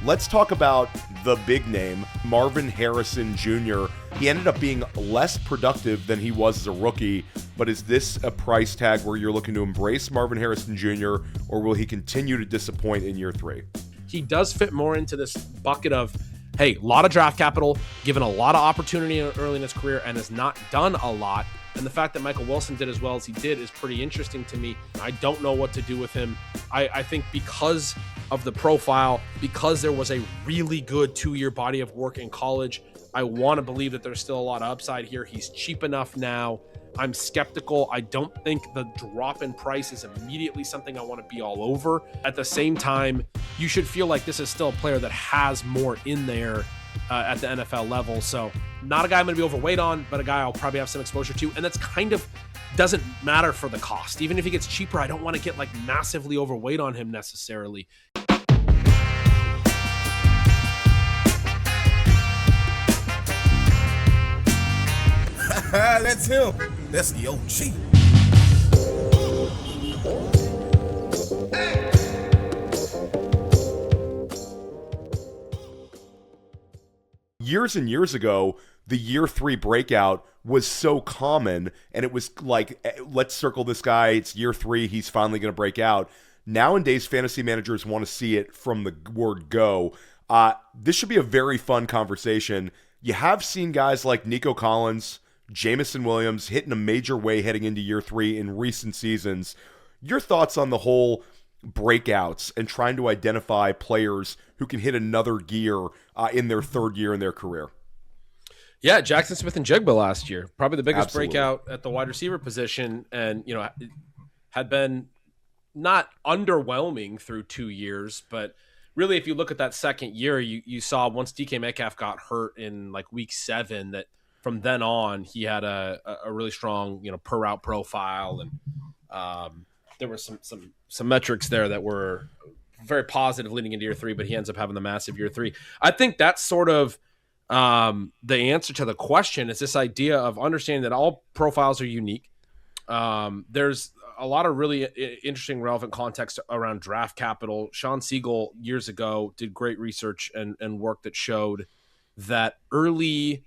Let's talk about the big name, Marvin Harrison Jr. He ended up being less productive than he was as a rookie, but is this a price tag where you're looking to embrace Marvin Harrison Jr., or will he continue to disappoint in year 3? He does fit more into this bucket of, hey, a lot of draft capital, given a lot of opportunity early in his career, and has not done a lot. And the fact that Michael Wilson did as well as he did is pretty interesting to me. I don't know what to do with him. I think because of the profile, because there was a really good 2-year body of work in college, I want to believe that there's still a lot of upside here. He's cheap enough now. I'm skeptical. I don't think the drop in price is immediately something I want to be all over. At the same time, you should feel like this is still a player that has more in there at the NFL level. So not a guy I'm going to be overweight on, but a guy I'll probably have some exposure to. And that's kind of doesn't matter for the cost. Even if he gets cheaper, I don't want to get like massively overweight on him necessarily. That's him. That's the OG. Years and years ago, the year 3 breakout was so common, and it was like, let's circle this guy. It's year 3. He's finally going to break out. Nowadays, fantasy managers want to see it from the word go. This should be a very fun conversation. You have seen guys like Nico Collins, Jameson Williams hitting a major way heading into year 3 in recent seasons. Your thoughts on the whole breakouts and trying to identify players who can hit another gear in their 3rd year in their career? Yeah, Jackson Smith-Njigba last year, probably the biggest Absolutely. breakout at the wide receiver position, and had been not underwhelming through 2 years, but really, if you look at that 2nd year, you saw once DK Metcalf got hurt in like week 7 that from then on he had a really strong per route profile, and there were some metrics there that were very positive leading into year 3, but he ends up having the massive year 3. I think that's sort of the answer to the question, is this idea of understanding that all profiles are unique. There's a lot of really interesting, relevant context around draft capital. Sean Siegel years ago did great research and work that showed that early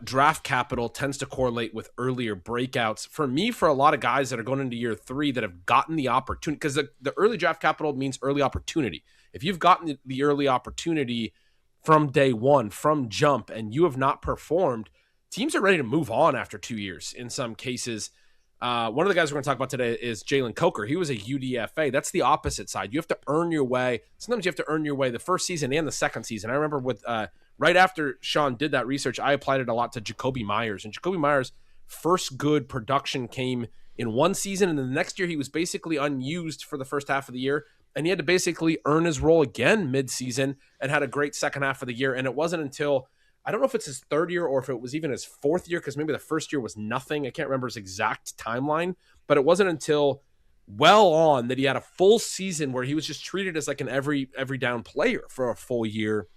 draft capital tends to correlate with earlier breakouts. For me, for a lot of guys that are going into year 3 that have gotten the opportunity, because the early draft capital means early opportunity. If you've gotten the early opportunity from day 1, from jump, and you have not performed, teams are ready to move on after 2 years in some cases. One of the guys we're going to talk about today is Jalen Coker. He was a UDFA. That's the opposite side. You have to earn your way. Sometimes you have to earn your way the first season and the second season. I remember with right after Sean did that research, I applied it a lot to Jacoby Myers. And Jacoby Myers' first good production came in one season, and then the next year he was basically unused for the first half of the year, and he had to basically earn his role again mid-season and had a great second half of the year. And it wasn't until, I don't know if it's his 3rd year or if it was even his 4th year, because maybe the first year was nothing. I can't remember his exact timeline, but it wasn't until well on that he had a full season where he was just treated as like an every down player for a full year,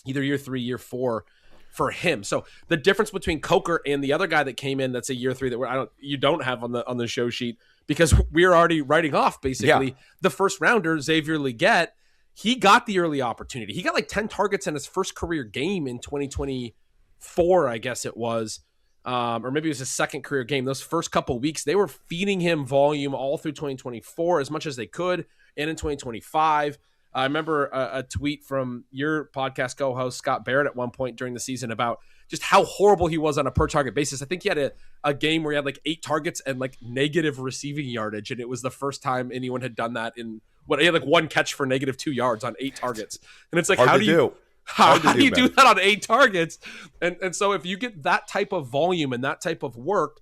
either year 3, year 4 for him. So the difference between Coker and the other guy that came in that's a year 3 that you don't have on the show sheet, because we're already writing off basically the first rounder, Xavier Leggett. He got the early opportunity. He got like 10 targets in his first career game in 2024, I guess it was. Or maybe it was his second career game. Those first couple weeks, they were feeding him volume all through 2024 as much as they could, and in 2025. I remember a tweet from your podcast co-host, Scott Barrett, at one point during the season about just how horrible he was on a per-target basis. I think he had a game where he had like 8 targets and like negative receiving yardage, and it was the first time anyone had done that in he had like 1 catch for negative 2 yards on 8 targets. And it's like, how do you do that on 8 targets? And so if you get that type of volume and that type of work,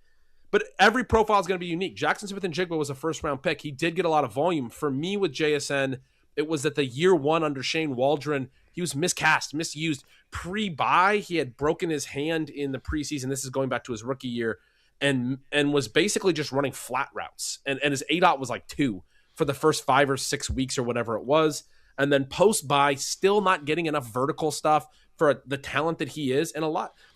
but every profile is going to be unique. Jackson Smith-Njigba was a first-round pick. He did get a lot of volume. For me with JSN, it was that the year 1 under Shane Waldron, he was miscast, misused. Pre-bye, he had broken his hand in the preseason. This is going back to his rookie year, and was basically just running flat routes. And his ADOT was like 2 for the first 5 or 6 weeks or whatever it was. And then post-bye, still not getting enough vertical stuff for the talent that he is. And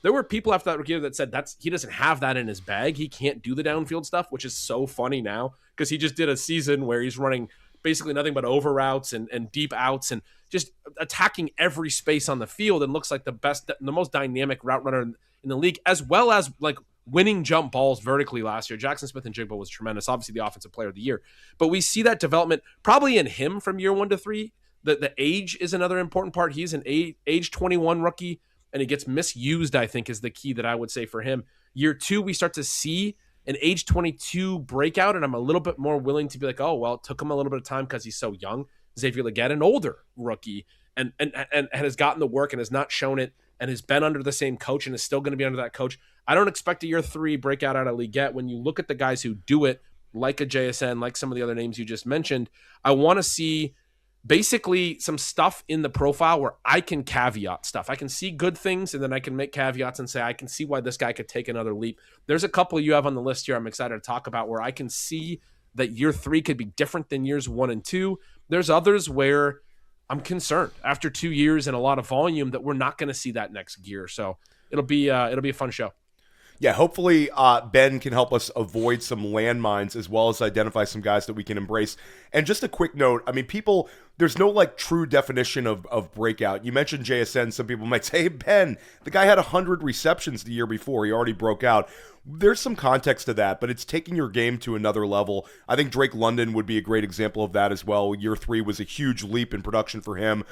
there were people after that rookie year that said he doesn't have that in his bag. He can't do the downfield stuff, which is so funny now because he just did a season where he's running basically nothing but over routes and deep outs and just attacking every space on the field, and looks like the most dynamic route runner in the league, as well as like winning jump balls vertically last year. Jackson Smith-Njigba was tremendous, obviously the offensive player of the year, but we see that development probably in him from year 1 to 3. The age is another important part. He's an age 21 rookie, and he gets misused, I think, is the key that I would say for him. Year 2, we start to see an age 22 breakout, and I'm a little bit more willing to be like, oh, well, it took him a little bit of time because he's so young. Xavier Leggett, an older rookie, and has gotten the work and has not shown it, and has been under the same coach and is still going to be under that coach. I don't expect a year 3 breakout out of Leggett. When you look at the guys who do it, like a JSN, like some of the other names you just mentioned, I want to see basically some stuff in the profile where I can caveat stuff. I can see good things, and then I can make caveats and say, I can see why this guy could take another leap. There's a couple you have on the list here I'm excited to talk about where I can see that year 3 could be different than years 1 and 2. There's others where I'm concerned after 2 years and a lot of volume that we're not going to see that next gear. So it'll be a fun show. Yeah, hopefully Ben can help us avoid some landmines as well as identify some guys that we can embrace. And just a quick note, I mean, there's no like true definition of breakout. You mentioned JSN. Some people might say, hey, Ben, the guy had 100 receptions the year before. He already broke out. There's some context to that, but it's taking your game to another level. I think Drake London would be a great example of that as well. Year 3 was a huge leap in production for him.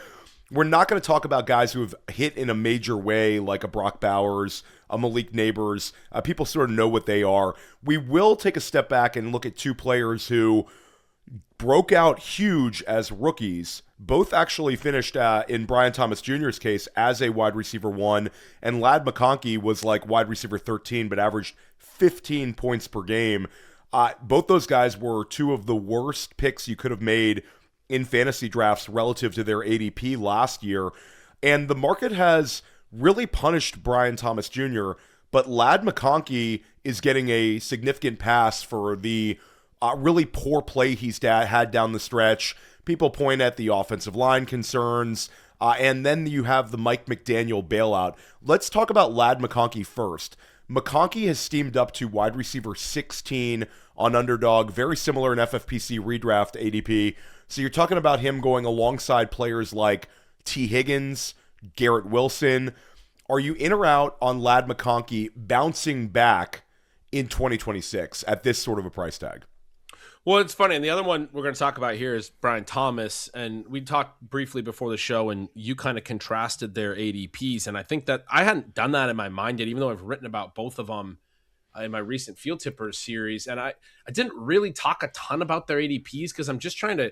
We're not going to talk about guys who have hit in a major way like a Brock Bowers, a Malik Neighbors. People sort of know what they are. We will take a step back and look at 2 players who broke out huge as rookies. Both actually finished in Brian Thomas Jr.'s case as a wide receiver 1, and Ladd McConkey was like wide receiver 13 but averaged 15 points per game. Both those guys were 2 of the worst picks you could have made in fantasy drafts relative to their ADP last year. And the market has really punished Brian Thomas Jr., but Ladd McConkey is getting a significant pass for the really poor play he's had down the stretch. People point at the offensive line concerns, and then you have the Mike McDaniel bailout. Let's talk about Ladd McConkey first. McConkey has steamed up to wide receiver 16 on Underdog, very similar in FFPC redraft ADP. So you're talking about him going alongside players like T. Higgins, Garrett Wilson. Are you in or out on Ladd McConkey bouncing back in 2026 at this sort of a price tag? Well, it's funny. And the other one we're going to talk about here is Brian Thomas. And we talked briefly before the show, and you kind of contrasted their ADPs. And I think that I hadn't done that in my mind yet, even though I've written about both of them in my recent Field Tippers series. And I didn't really talk a ton about their ADPs because I'm just trying to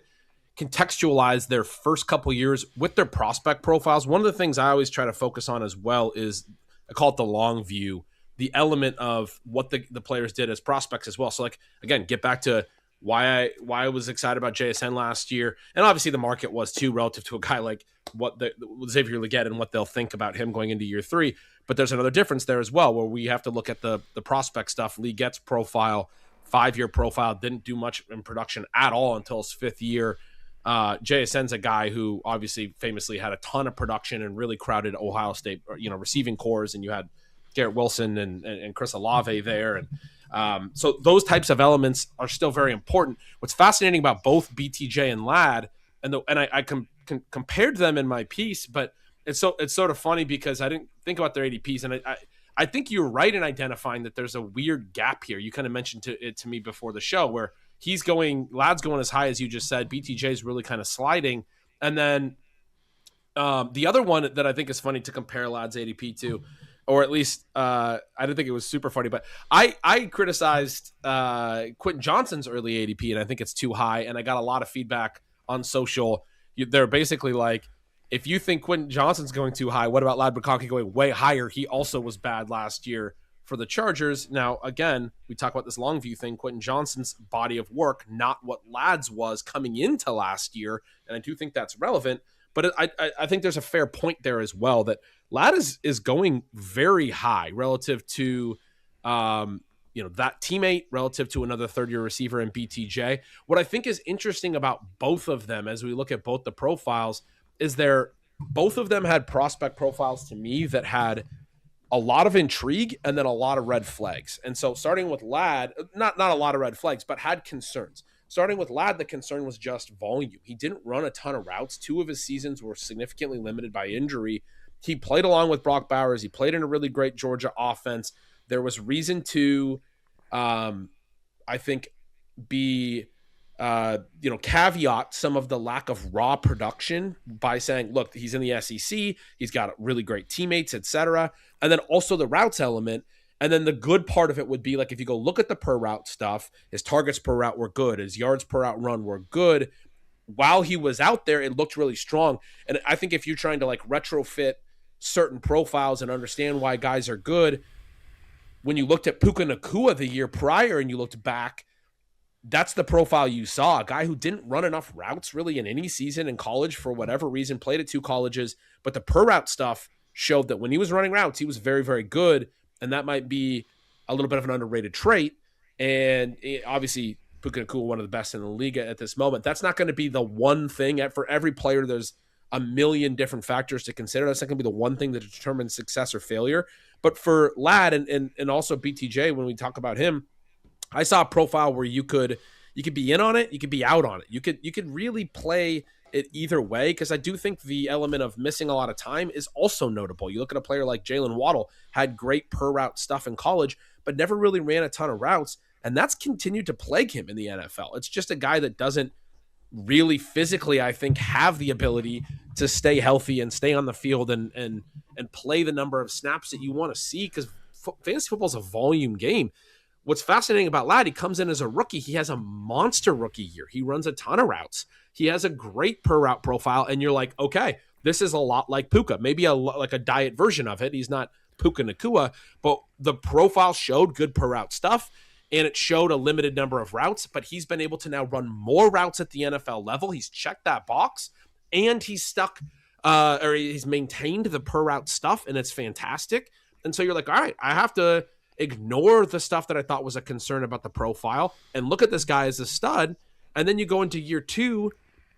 contextualize their first couple years with their prospect profiles. One of the things I always try to focus on as well is, I call it the long view, the element of what the players did as prospects as well. So like, again, get back to why I was excited about JSN last year. And obviously the market was too, relative to a guy like what Xavier Leggett and what they'll think about him going into year 3. But there's another difference there as well, where we have to look at the prospect stuff. Leggett's profile, 5-year profile, didn't do much in production at all until his 5th year. JSN's a guy who obviously famously had a ton of production and really crowded Ohio State, receiving cores, and you had Garrett Wilson and Chris Olave there. And so those types of elements are still very important. What's fascinating about both BTJ and Ladd, and I compared them in my piece, but it's sort of funny because I didn't think about their ADPs, and I think you're right in identifying that there's a weird gap here. You kind of mentioned it to me before the show, where Ladd's going as high as you just said. BTJ is really kind of sliding. And then the other one that I think is funny to compare Ladd's ADP to, or at least I didn't think it was super funny, but I criticized Quentin Johnson's early ADP, and I think it's too high. And I got a lot of feedback on social. They're basically like, if you think Quentin Johnson's going too high, what about Ladd McConkey going way higher? He also was bad last year for the Chargers. Now, again, we talk about this long view thing. Quentin Johnson's body of work, not what Ladd's was coming into last year, and I do think that's relevant. But I think there's a fair point there as well, that Ladd is going very high relative to that teammate, relative to another 3rd-year receiver in BTJ. What I think is interesting about both of them, as we look at both the profiles, is both of them had prospect profiles to me that had a lot of intrigue and then a lot of red flags. And so starting with Ladd, not a lot of red flags, but had concerns. starting with Ladd, the concern was just volume. He didn't run a ton of routes. 2 of his seasons were significantly limited by injury. He played along with Brock Bowers. He played in a really great Georgia offense. There was reason to, I think, be caveat some of the lack of raw production by saying, look, he's in the SEC, he's got really great teammates, etc. And then also the routes element. And then the good part of it would be, like, if you go look at the per route stuff, his targets per route were good, his yards per route run were good. While he was out there, it looked really strong. And I think if you're trying to, like, retrofit certain profiles and understand why guys are good, when you looked at Puka Nacua the year prior and you looked back, that's the profile you saw. A guy who didn't run enough routes really in any season in college for whatever reason, played at 2 colleges, but the per route stuff showed that when he was running routes, he was very, very good, and that might be a little bit of an underrated trait. And obviously, Puka Nacua, one of the best in the league at this moment. That's not going to be the one thing. For every player, there's a million different factors to consider. That's not going to be the one thing that determines success or failure. But for Ladd and also BTJ, when we talk about him, I saw a profile where you could be in on it, you could be out on it. You could really play it either way, because I do think the element of missing a lot of time is also notable. You look at a player like Jalen Waddle, had great per route stuff in college, but never really ran a ton of routes, and that's continued to plague him in the NFL. It's just a guy that doesn't really physically, I think, have the ability to stay healthy and stay on the field and play the number of snaps that you want to see, because fantasy football is a volume game. What's fascinating about Ladd, he comes in as a rookie. He has a monster rookie year. He runs a ton of routes. He has a great per route profile, and you're like, okay, this is a lot like Puka. Maybe like a diet version of it. He's not Puka Nacua, but the profile showed good per route stuff, and it showed a limited number of routes, but he's been able to now run more routes at the NFL level. He's checked that box, and he's stuck, or he's maintained the per route stuff, and it's fantastic. And so you're like, all right, I have to ignore the stuff that I thought was a concern about the profile and look at this guy as a stud. And then you go into year 2,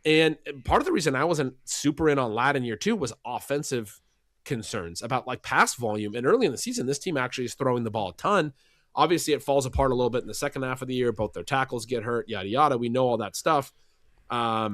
and part of the reason I wasn't super in on Ladd in year 2 was offensive concerns about, like, pass volume. And early in the season, this team actually is throwing the ball a ton. Obviously, it falls apart a little bit in the second half of the year. Both their tackles get hurt, yada, yada. We know all that stuff. But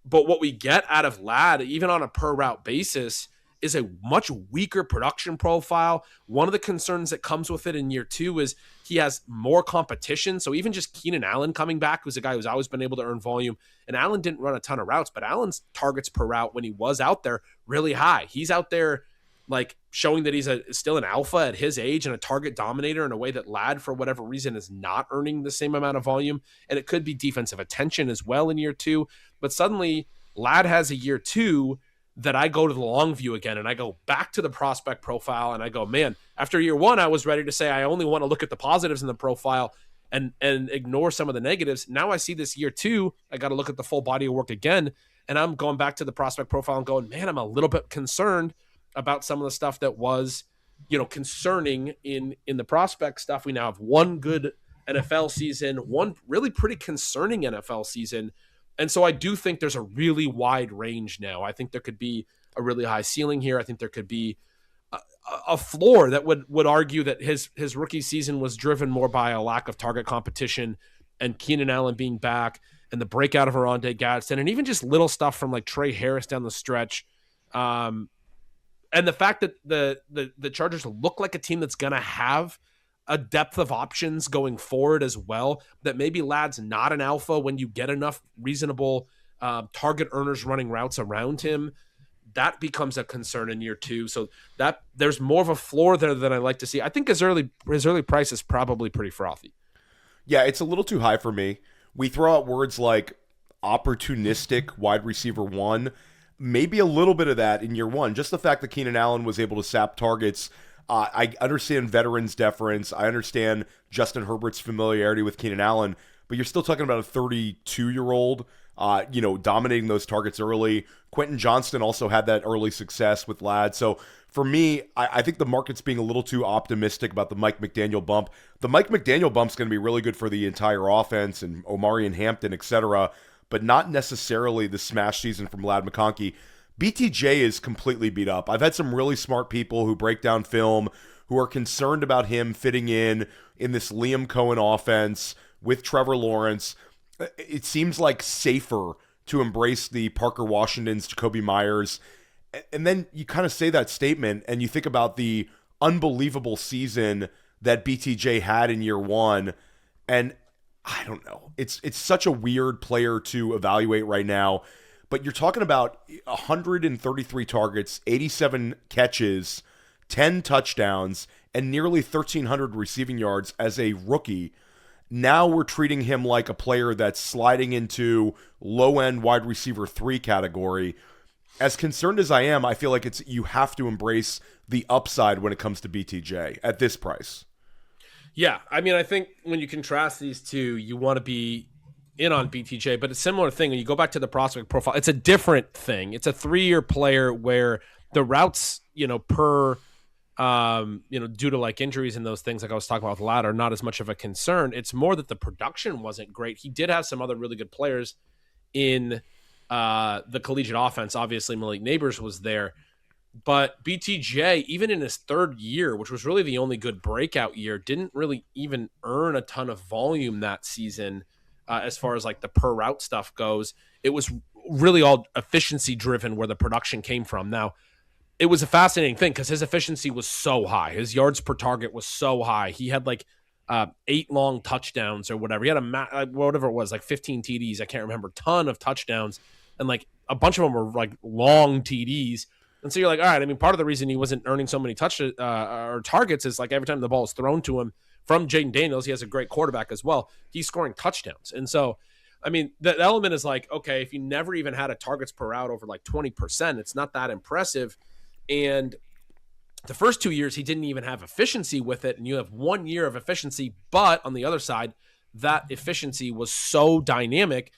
what we get out of Ladd, even on a per route basis, is a much weaker production profile. One of the concerns that comes with it in year 2 is he has more competition. So even just Keenan Allen coming back, who's a guy who's always been able to earn volume, and Allen didn't run a ton of routes, but Allen's targets per route when he was out there really high. He's out there, like, showing that he's still an alpha at his age and a target dominator in a way that Ladd, for whatever reason, is not earning the same amount of volume. And it could be defensive attention as well in year 2. But suddenly Ladd has a year 2 that I go to the long view again, and I go back to the prospect profile, and I go, man, after year 1, I was ready to say I only want to look at the positives in the profile and ignore some of the negatives. Now I see this year 2, I got to look at the full body of work again, and I'm going back to the prospect profile and going, man, I'm a little bit concerned about some of the stuff that was, concerning in the prospect stuff. We now have one good NFL season, one really pretty concerning NFL season. And so I do think there's a really wide range now. I think there could be a really high ceiling here. I think there could be a floor that would argue that his rookie season was driven more by a lack of target competition and Keenan Allen being back and the breakout of Odunze Gadsden and even just little stuff from, like, Trey Harris down the stretch. And the fact that the Chargers look like a team that's going to have a depth of options going forward as well, that maybe Ladd's not an alpha when you get enough reasonable target earners running routes around him, that becomes a concern in year 2. So that there's more of a floor there than I like to see. I think his early price is probably pretty frothy. Yeah, it's a little too high for me. We throw out words like opportunistic wide receiver 1, maybe a little bit of that in year 1. Just the fact that Keenan Allen was able to sap targets. I understand veterans deference. I understand Justin Herbert's familiarity with Keenan Allen, but you're still talking about a 32-year-old, dominating those targets early. Quentin Johnston also had that early success with Ladd. So for me, I think the market's being a little too optimistic about the Mike McDaniel bump. The Mike McDaniel bump's going to be really good for the entire offense and Omari and Hampton, etc., but not necessarily the smash season from Ladd McConkey. BTJ is completely beat up. I've had some really smart people who break down film who are concerned about him fitting in this Liam Cohen offense with Trevor Lawrence. it seems like safer to embrace the Parker Washingtons, Jacoby Myers. And then you kind of say that statement and you think about the unbelievable season that BTJ had in year one. And I don't know. It's such a weird player to evaluate right now. But you're talking about 133 targets, 87 catches, 10 touchdowns, and nearly 1,300 receiving yards as a rookie. Now we're treating him like a player that's sliding into low-end wide receiver 3 category. As concerned as I am, I feel like you have to embrace the upside when it comes to BTJ at this price. Yeah, I mean, I think when you contrast these two, you want to be in on BTJ, but a similar thing when you go back to the prospect profile, it's a different thing. It's a 3-year player where the routes, per due to like injuries and those things like I was talking about with Ladd are not as much of a concern. It's more that the production wasn't great. He did have some other really good players in the collegiate offense. Obviously, Malik Neighbors was there. But BTJ, even in his 3rd year, which was really the only good breakout year, didn't really even earn a ton of volume that season as far as like the per route stuff goes. It was really all efficiency driven where the production came from. Now, it was a fascinating thing because his efficiency was so high. His yards per target was so high. He had like 8 long touchdowns or whatever. He had whatever it was, like 15 TDs. I can't remember. Ton of touchdowns. And like a bunch of them were like long TDs. And so you're like, all right, I mean, part of the reason he wasn't earning so many or targets is like every time the ball is thrown to him from Jaden Daniels, he has a great quarterback as well. He's scoring touchdowns. And so, I mean, the element is like, okay, if you never even had a targets per route over like 20%, it's not that impressive. And the first 2 years, he didn't even have efficiency with it. And you have 1 year of efficiency. But on the other side, that efficiency was so dynamic.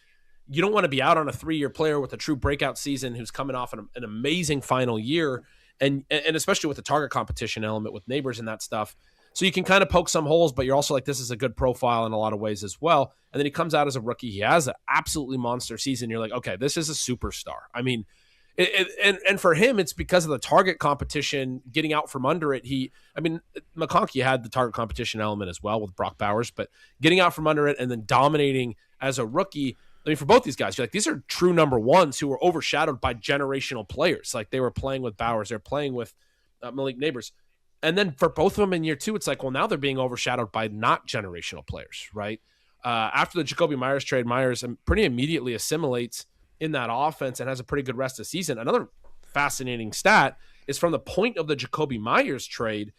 You don't want to be out on a 3-year player with a true breakout season who's coming off an amazing final year, and especially with the target competition element with Neighbors and that stuff. So you can kind of poke some holes, but you're also like, this is a good profile in a lot of ways as well. And then he comes out as a rookie. He has an absolutely monster season. You're like, okay, this is a superstar. I mean, and for him, it's because of the target competition, getting out from under it. McConkey had the target competition element as well with Brock Bowers, but getting out from under it and then dominating as a rookie. I mean, for both these guys, you're like, these are true number ones who were overshadowed by generational players. Like they were playing with Bowers, they're playing with Malik Neighbors. And then for both of them in year 2, it's like, well, now they're being overshadowed by not generational players, right? After the Jacoby Myers trade, Myers pretty immediately assimilates in that offense and has a pretty good rest of the season. Another fascinating stat is from the point of the Jacoby Myers trade,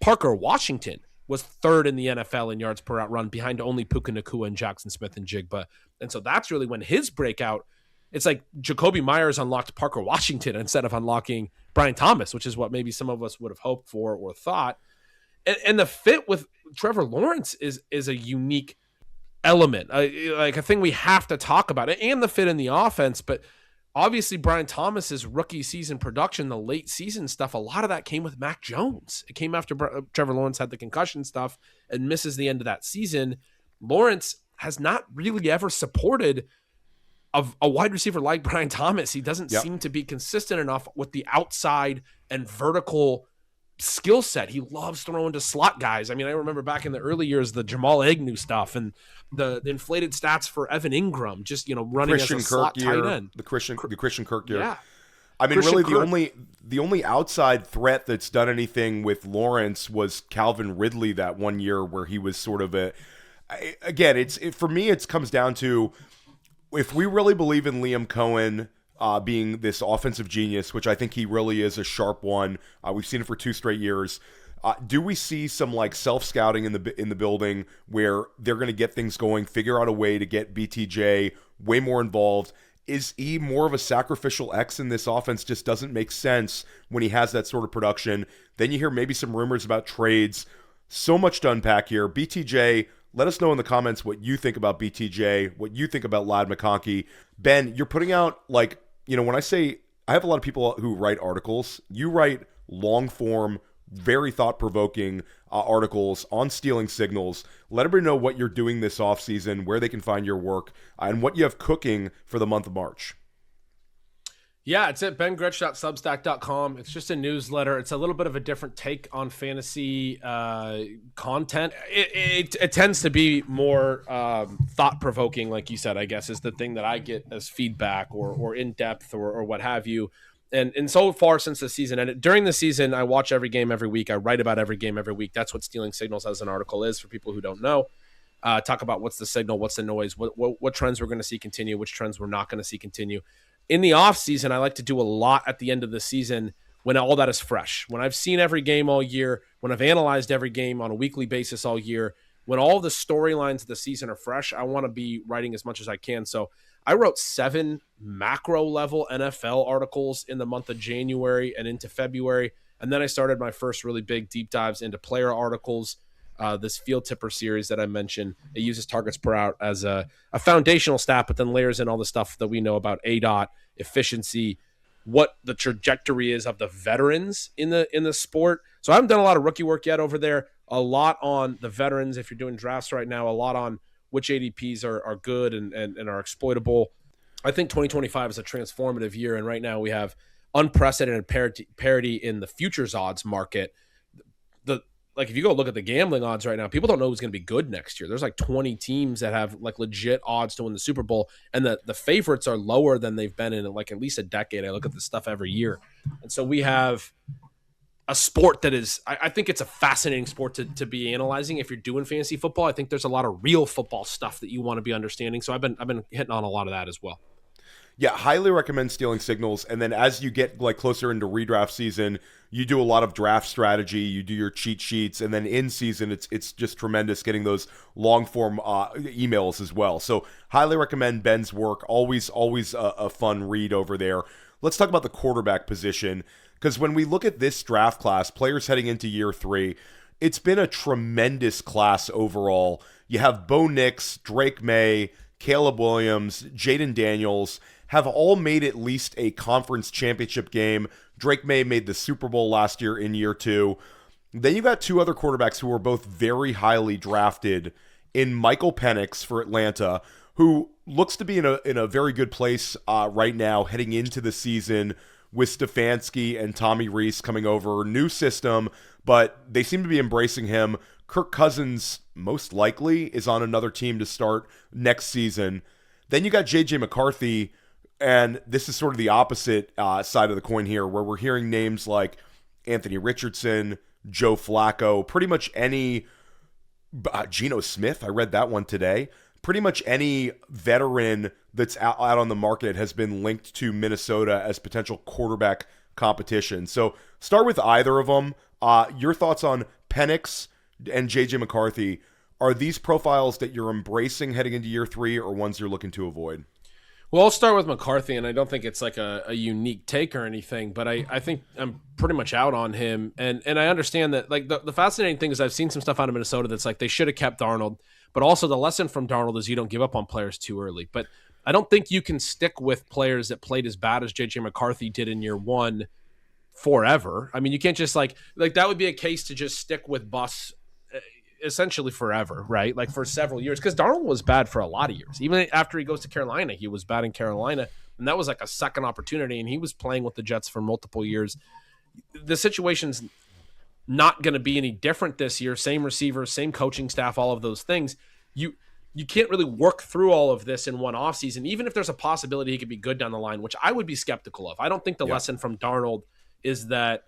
Parker Washington was 3rd in the NFL in yards per route run behind only Puka Nacua and Jackson Smith and Jigba. And so that's really when his breakout, it's like Jacoby Myers unlocked Parker Washington instead of unlocking Brian Thomas, which is what maybe some of us would have hoped for or thought. And the fit with Trevor Lawrence is a unique element, like a thing we have to talk about it, and the fit in the offense. But obviously Brian Thomas's rookie season production, the late season stuff, a lot of that came with Mac Jones. It came after Trevor Lawrence had the concussion stuff and misses the end of that season. Lawrence has not really ever supported a wide receiver like Brian Thomas. He doesn't seem to be consistent enough with the outside and vertical skill set. He loves throwing to slot guys. I mean, I remember back in the early years, the Jamal Agnew stuff and the inflated stats for Evan Ingram, just, running Christian as a slot Kirk year, tight end. the Christian Kirk year. Yeah. I mean, Christian really Kirk. the only outside threat that's done anything with Lawrence was Calvin Ridley that 1 year where he was sort of for me, it comes down to, if we really believe in Liam Cohen being this offensive genius, which I think he really is a sharp one. We've seen it for 2 straight years. Do we see some like self-scouting in the building where they're going to get things going, figure out a way to get BTJ way more involved? Is he more of a sacrificial X in this offense? Just doesn't make sense when he has that sort of production. Then you hear maybe some rumors about trades. So much to unpack here. BTJ, let us know in the comments what you think about BTJ, what you think about Ladd McConkey. Ben, you're putting out, like, when I say, I have a lot of people who write articles. You write long form, very thought-provoking articles on stealing signals. Let everybody know what you're doing this offseason, where they can find your work, and what you have cooking for the month of March. Yeah, it's at bengretch.substack.com. It's just a newsletter. It's a little bit of a different take on fantasy content. It tends to be more thought-provoking, like you said, I guess, is the thing that I get as feedback or in-depth or what have you. And so far since the season ended, during the season, I watch every game every week. I write about every game every week. That's what Stealing Signals as an article is for people who don't know. Talk about what's the signal, what's the noise, what trends we're going to see continue, which trends we're not going to see continue. In the off season, I like to do a lot at the end of the season when all that is fresh. When I've seen every game all year, when I've analyzed every game on a weekly basis all year, when all the storylines of the season are fresh, I want to be writing as much as I can. So I wrote 7 macro level NFL articles in the month of January and into February. And then I started my first really big deep dives into player articles. This field tipper series that I mentioned, it uses targets per out as a foundational stat, but then layers in all the stuff that we know about ADOT, efficiency, what the trajectory is of the veterans in the sport. So I haven't done a lot of rookie work yet over there. A lot on the veterans, if you're doing drafts right now, a lot on which ADPs are good and are exploitable. I think 2025 is a transformative year, and right now we have unprecedented parity in the futures odds market. Like if you go look at the gambling odds right now, people don't know who's going to be good next year. There's like 20 teams that have like legit odds to win the Super Bowl, and the favorites are lower than they've been in like at least a decade. I look at this stuff every year. And so we have a sport that is, I think it's a fascinating sport to be analyzing. If you're doing fantasy football, I think there's a lot of real football stuff that you want to be understanding. So I've been hitting on a lot of that as well. Yeah, highly recommend Stealing Signals. And then as you get like closer into redraft season, you do a lot of draft strategy, you do your cheat sheets, and then in season, it's just tremendous getting those long form emails as well. So highly recommend Ben's work. Always a fun read over there. Let's talk about the quarterback position, because when we look at this draft class, players heading into year 3, it's been a tremendous class overall. You have Bo Nix, Drake May, Caleb Williams, Jaden Daniels, have all made at least a conference championship game. Drake May made the Super Bowl last year in year 2. Then you got 2 other quarterbacks who were both very highly drafted in Michael Penix for Atlanta, who looks to be in a very good place right now heading into the season with Stefanski and Tommy Rees coming over. New system, but they seem to be embracing him. Kirk Cousins, most likely, is on another team to start next season. Then you got J.J. McCarthy, and this is sort of the opposite side of the coin here, where we're hearing names like Anthony Richardson, Joe Flacco, pretty much any Geno Smith. I read that one today. Pretty much any veteran that's out on the market has been linked to Minnesota as potential quarterback competition. So start with either of them. Your thoughts on Penix and J.J. McCarthy. Are these profiles that you're embracing heading into year 3 or ones you're looking to avoid? Well, I'll start with McCarthy, and I don't think it's like a unique take or anything, but I think I'm pretty much out on him. And I understand that, like, the fascinating thing is I've seen some stuff out of Minnesota that's like they should have kept Darnold, but also the lesson from Darnold is you don't give up on players too early. But I don't think you can stick with players that played as bad as J.J. McCarthy did in year 1 forever. I mean, you can't just like that would be a case to just stick with Bus essentially forever, right? Like for several years, because Darnold was bad for a lot of years. Even after he goes to Carolina, he was bad in Carolina, and that was like a second opportunity, and he was playing with the Jets for multiple years. The situation's not going to be any different this year. Same receivers, same coaching staff, all of those things. You can't really work through all of this in one offseason, even if there's a possibility he could be good down the line, which I would be skeptical of. I don't think the lesson from Darnold is that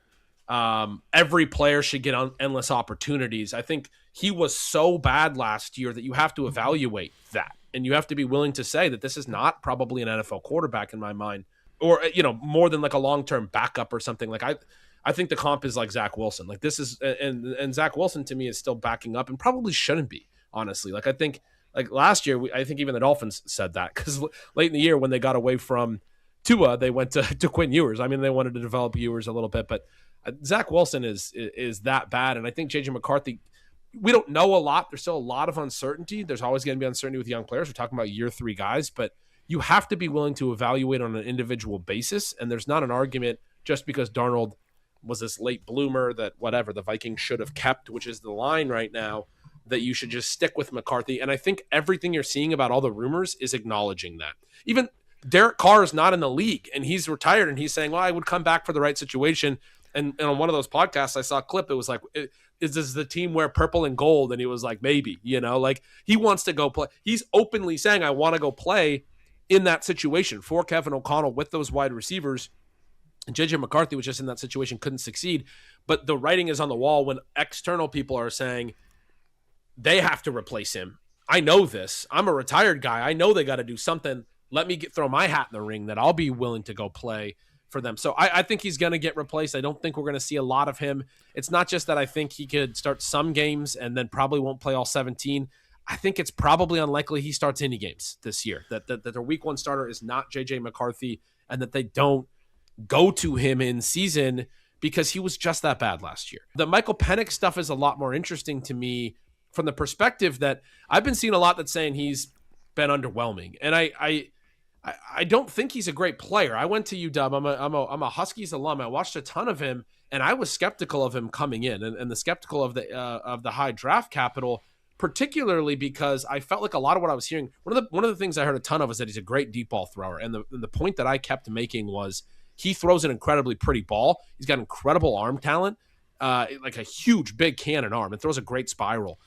every player should get endless opportunities. I think he was so bad last year that you have to evaluate that. And you have to be willing to say that this is not probably an NFL quarterback in my mind, or, more than like a long-term backup or something. Like I think the comp is like Zach Wilson. Like this is, and Zach Wilson to me is still backing up and probably shouldn't be, honestly. Like I think like last year, I think even the Dolphins said that, because late in the year when they got away from Tua, they went to Quinn Ewers. I mean, they wanted to develop Ewers a little bit, but Zach Wilson is that bad. And I think J.J. McCarthy, we don't know a lot. There's still a lot of uncertainty. There's always going to be uncertainty with young players. We're talking about year 3 guys, but you have to be willing to evaluate on an individual basis. And there's not an argument just because Darnold was this late bloomer that whatever the Vikings should have kept, which is the line right now, that you should just stick with McCarthy. And I think everything you're seeing about all the rumors is acknowledging that. Even Derek Carr is not in the league and he's retired and he's saying, well, I would come back for the right situation. And on one of those podcasts, I saw a clip. It was like, is this the team wear purple and gold? And he was like, maybe, like he wants to go play. He's openly saying, I want to go play in that situation for Kevin O'Connell with those wide receivers. And JJ McCarthy was just in that situation, couldn't succeed. But the writing is on the wall when external people are saying they have to replace him. I know this. I'm a retired guy. I know they got to do something. Let me throw my hat in the ring that I'll be willing to go play for them. So I think he's going to get replaced. I don't think we're going to see a lot of him. It's not just that I think he could start some games and then probably won't play all 17. I think it's probably unlikely he starts any games this year, that their week 1 starter is not JJ McCarthy and that they don't go to him in season because he was just that bad last year. The Michael Penix stuff is a lot more interesting to me from the perspective that I've been seeing a lot that's saying he's been underwhelming. And I don't think he's a great player. I went to UW. I'm a Huskies alum. I watched a ton of him, and I was skeptical of him coming in, and the skeptical of the high draft capital, particularly because I felt like a lot of what I was hearing. One of the things I heard a ton of is that he's a great deep ball thrower, and the point that I kept making was he throws an incredibly pretty ball. He's got incredible arm talent, like a huge big cannon arm, and throws a great spiral,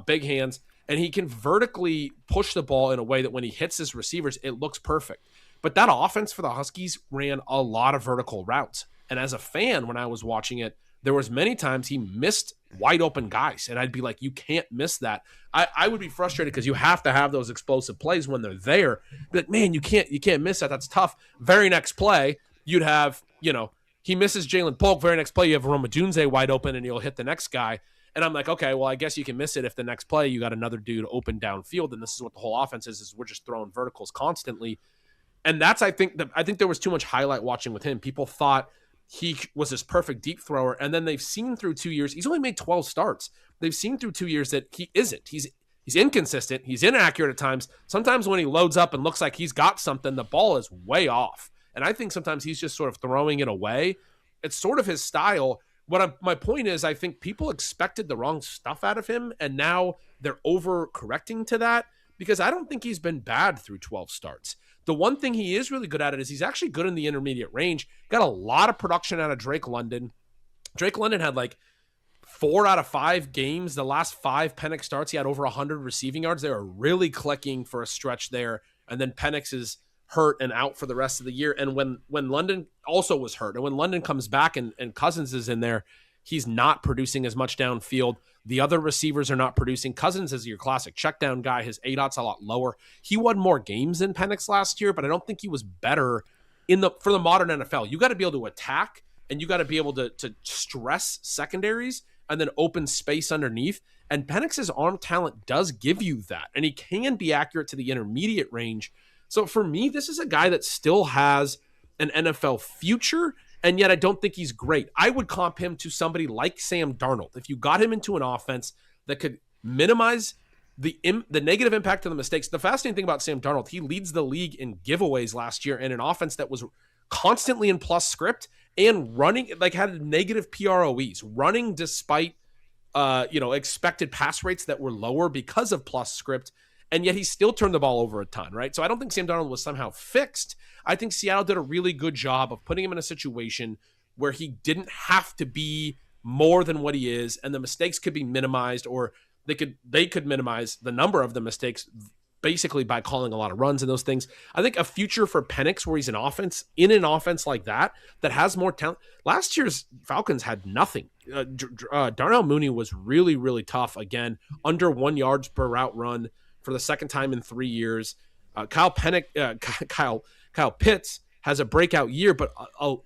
big hands. And he can vertically push the ball in a way that when he hits his receivers, it looks perfect. But that offense for the Huskies ran a lot of vertical routes. And as a fan, when I was watching it, there was many times he missed wide open guys. And I'd be like, you can't miss that. I would be frustrated because you have to have those explosive plays when they're there. Be like, man, you can't miss that. That's tough. Very next play, you'd have, he misses Jalen Polk. Very next play, you have Odunze wide open and you'll hit the next guy. And I'm like, okay, well, I guess you can miss it if the next play you got another dude open downfield, and this is what the whole offense is we're just throwing verticals constantly. And that's, I think there was too much highlight watching with him. People thought he was this perfect deep thrower, and then they've seen through 2 years, he's only made 12 starts. They've seen through 2 years that he isn't. He's inconsistent. He's inaccurate at times. Sometimes when he loads up and looks like he's got something, the ball is way off. And I think sometimes he's just sort of throwing it away. It's sort of his style. My point is, I think people expected the wrong stuff out of him, and now they're overcorrecting to that because I don't think he's been bad through 12 starts. The one thing he is really good at is he's actually good in the intermediate range. Got a lot of production out of Drake London. Drake London had like 4 out of 5 games. The last 5 Penix starts, he had over 100 receiving yards. They were really clicking for a stretch there, and then Penix is hurt and out for the rest of the year. And when London also was hurt, and when London comes back and Cousins is in there, he's not producing as much downfield. The other receivers are not producing. Cousins is your classic check down guy. His ADOT's a lot lower. He won more games than Penix last year, but I don't think he was better for the modern NFL. You got to be able to attack, and you got to be able to stress secondaries and then open space underneath. And Penix's arm talent does give you that, and he can be accurate to the intermediate range. So for me, this is a guy that still has an NFL future, and yet I don't think he's great. I would comp him to somebody like Sam Darnold. If you got him into an offense that could minimize the negative impact of the mistakes. The fascinating thing about Sam Darnold, he leads the league in giveaways last year in an offense that was constantly in plus script and running, like had negative PROEs, running despite expected pass rates that were lower because of plus script. And yet he still turned the ball over a ton, right? So I don't think Sam Darnold was somehow fixed. I think Seattle did a really good job of putting him in a situation where he didn't have to be more than what he is, and the mistakes could be minimized, or they could minimize the number of the mistakes basically by calling a lot of runs and those things. I think a future for Penix where he's in an offense like that has more talent. Last year's Falcons had nothing. Darnell Mooney was really, really tough. Again, under 1 yards per route run for the second time in 3 years. Kyle Pitts has a breakout year, but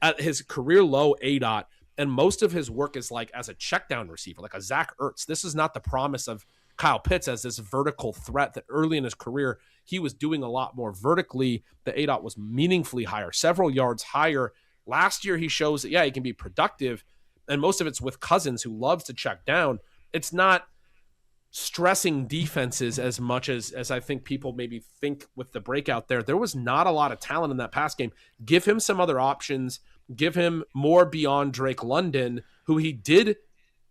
at his career low ADOT, and most of his work is like as a check down receiver, like a Zach Ertz. This is not the promise of Kyle Pitts as this vertical threat that early in his career, he was doing a lot more vertically. The ADOT was meaningfully higher, several yards higher. Last year, he shows that, yeah, he can be productive, and most of it's with Cousins, who loves to check down. It's not stressing defenses as much as I think people maybe think with the breakout there. There was not a lot of talent in that pass game. Give him some other options. Give him more beyond Drake London, who he did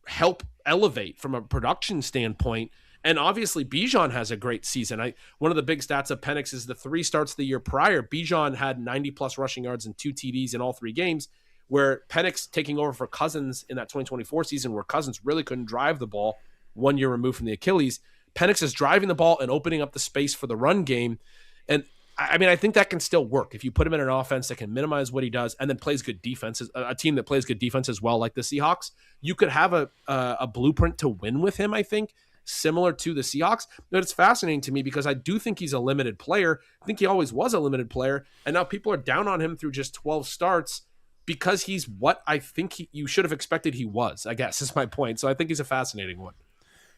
help elevate from a production standpoint. And obviously, Bijan has a great season. One of the big stats of Penix is the 3 starts the year prior. Bijan had 90-plus rushing yards and 2 TDs in all 3 games, where Penix taking over for Cousins in that 2024 season where Cousins really couldn't drive the ball 1 year removed from the Achilles. Penix is driving the ball and opening up the space for the run game. And I mean, I think that can still work. If you put him in an offense that can minimize what he does and then plays good defenses, a team that plays good defense as well, like the Seahawks, you could have a blueprint to win with him, I think, similar to the Seahawks. But it's fascinating to me because I do think he's a limited player. I think he always was a limited player. And now people are down on him through just 12 starts because he's what I think you should have expected he was, I guess, is my point. So I think he's a fascinating one.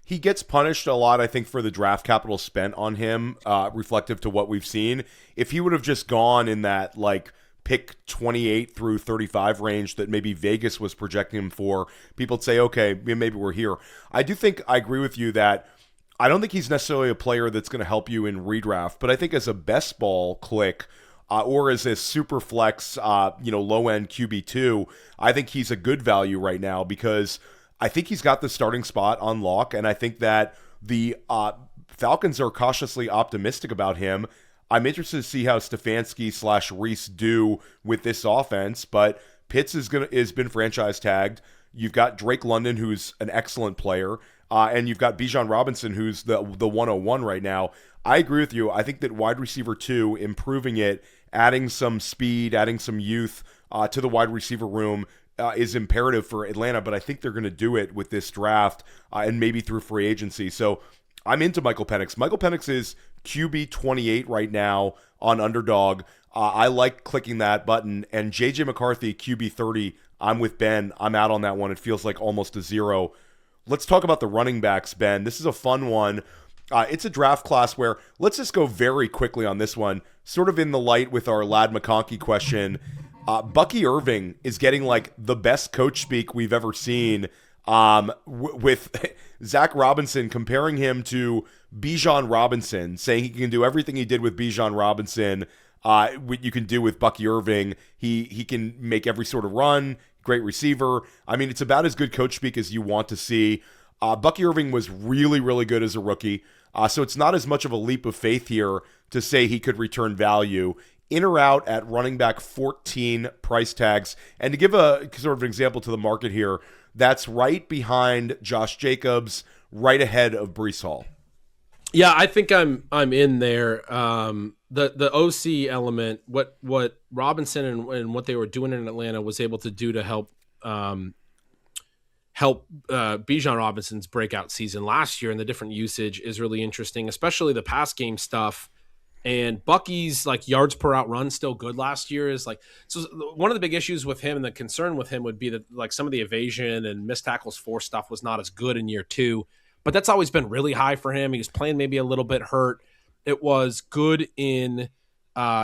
He gets punished a lot, I think, for the draft capital spent on him, reflective to what we've seen. If he would have just gone in that, like, pick 28 through 35 range that maybe Vegas was projecting him for, people would say, okay, maybe we're here. I do think I agree with you that I don't think he's necessarily a player that's going to help you in redraft, but I think as a best ball click, or as a super flex, low-end QB2, I think he's a good value right now because I think he's got the starting spot on lock, and I think that the Falcons are cautiously optimistic about him. I'm interested to see how Stefanski/Reese do with this offense, but Pitts has been franchise tagged. You've got Drake London, who's an excellent player, and you've got Bijan Robinson, who's the 101 right now. I agree with you. I think that wide receiver 2, improving it, adding some speed, adding some youth to the wide receiver room is imperative for Atlanta, but I think they're going to do it with this draft and maybe through free agency. So I'm into Michael Penix. Michael Penix is QB 28 right now on Underdog. I like clicking that button. And JJ McCarthy, QB 30, I'm with Ben. I'm out on that one. It feels like almost a 0. Let's talk about the running backs, Ben. This is a fun one. It's a draft class where, let's just go very quickly on this one, sort of in the light with our Lad McConkey question. Bucky Irving is getting like the best coach speak we've ever seen, with Zach Robinson comparing him to Bijan Robinson, saying he can do everything he did with Bijan Robinson, you can do with Bucky Irving. He can make every sort of run, great receiver. I mean, it's about as good coach speak as you want to see. Bucky Irving was really, really good as a rookie, so it's not as much of a leap of faith here to say he could return value. In or out at running back 14 price tags. And to give a sort of an example to the market here, that's right behind Josh Jacobs, right ahead of Breathall. Yeah, I think I'm in there. The OC element, what Robinson and what they were doing in Atlanta was able to do to help Bijan Robinson's breakout season last year, and the different usage is really interesting, especially the pass game stuff. And Bucky's like yards per out run still good last year is like, so one of the big issues with him and the concern with him would be that like some of the evasion and missed tackles for stuff was not as good in year 2, but that's always been really high for him. He was playing maybe a little bit hurt. It was good in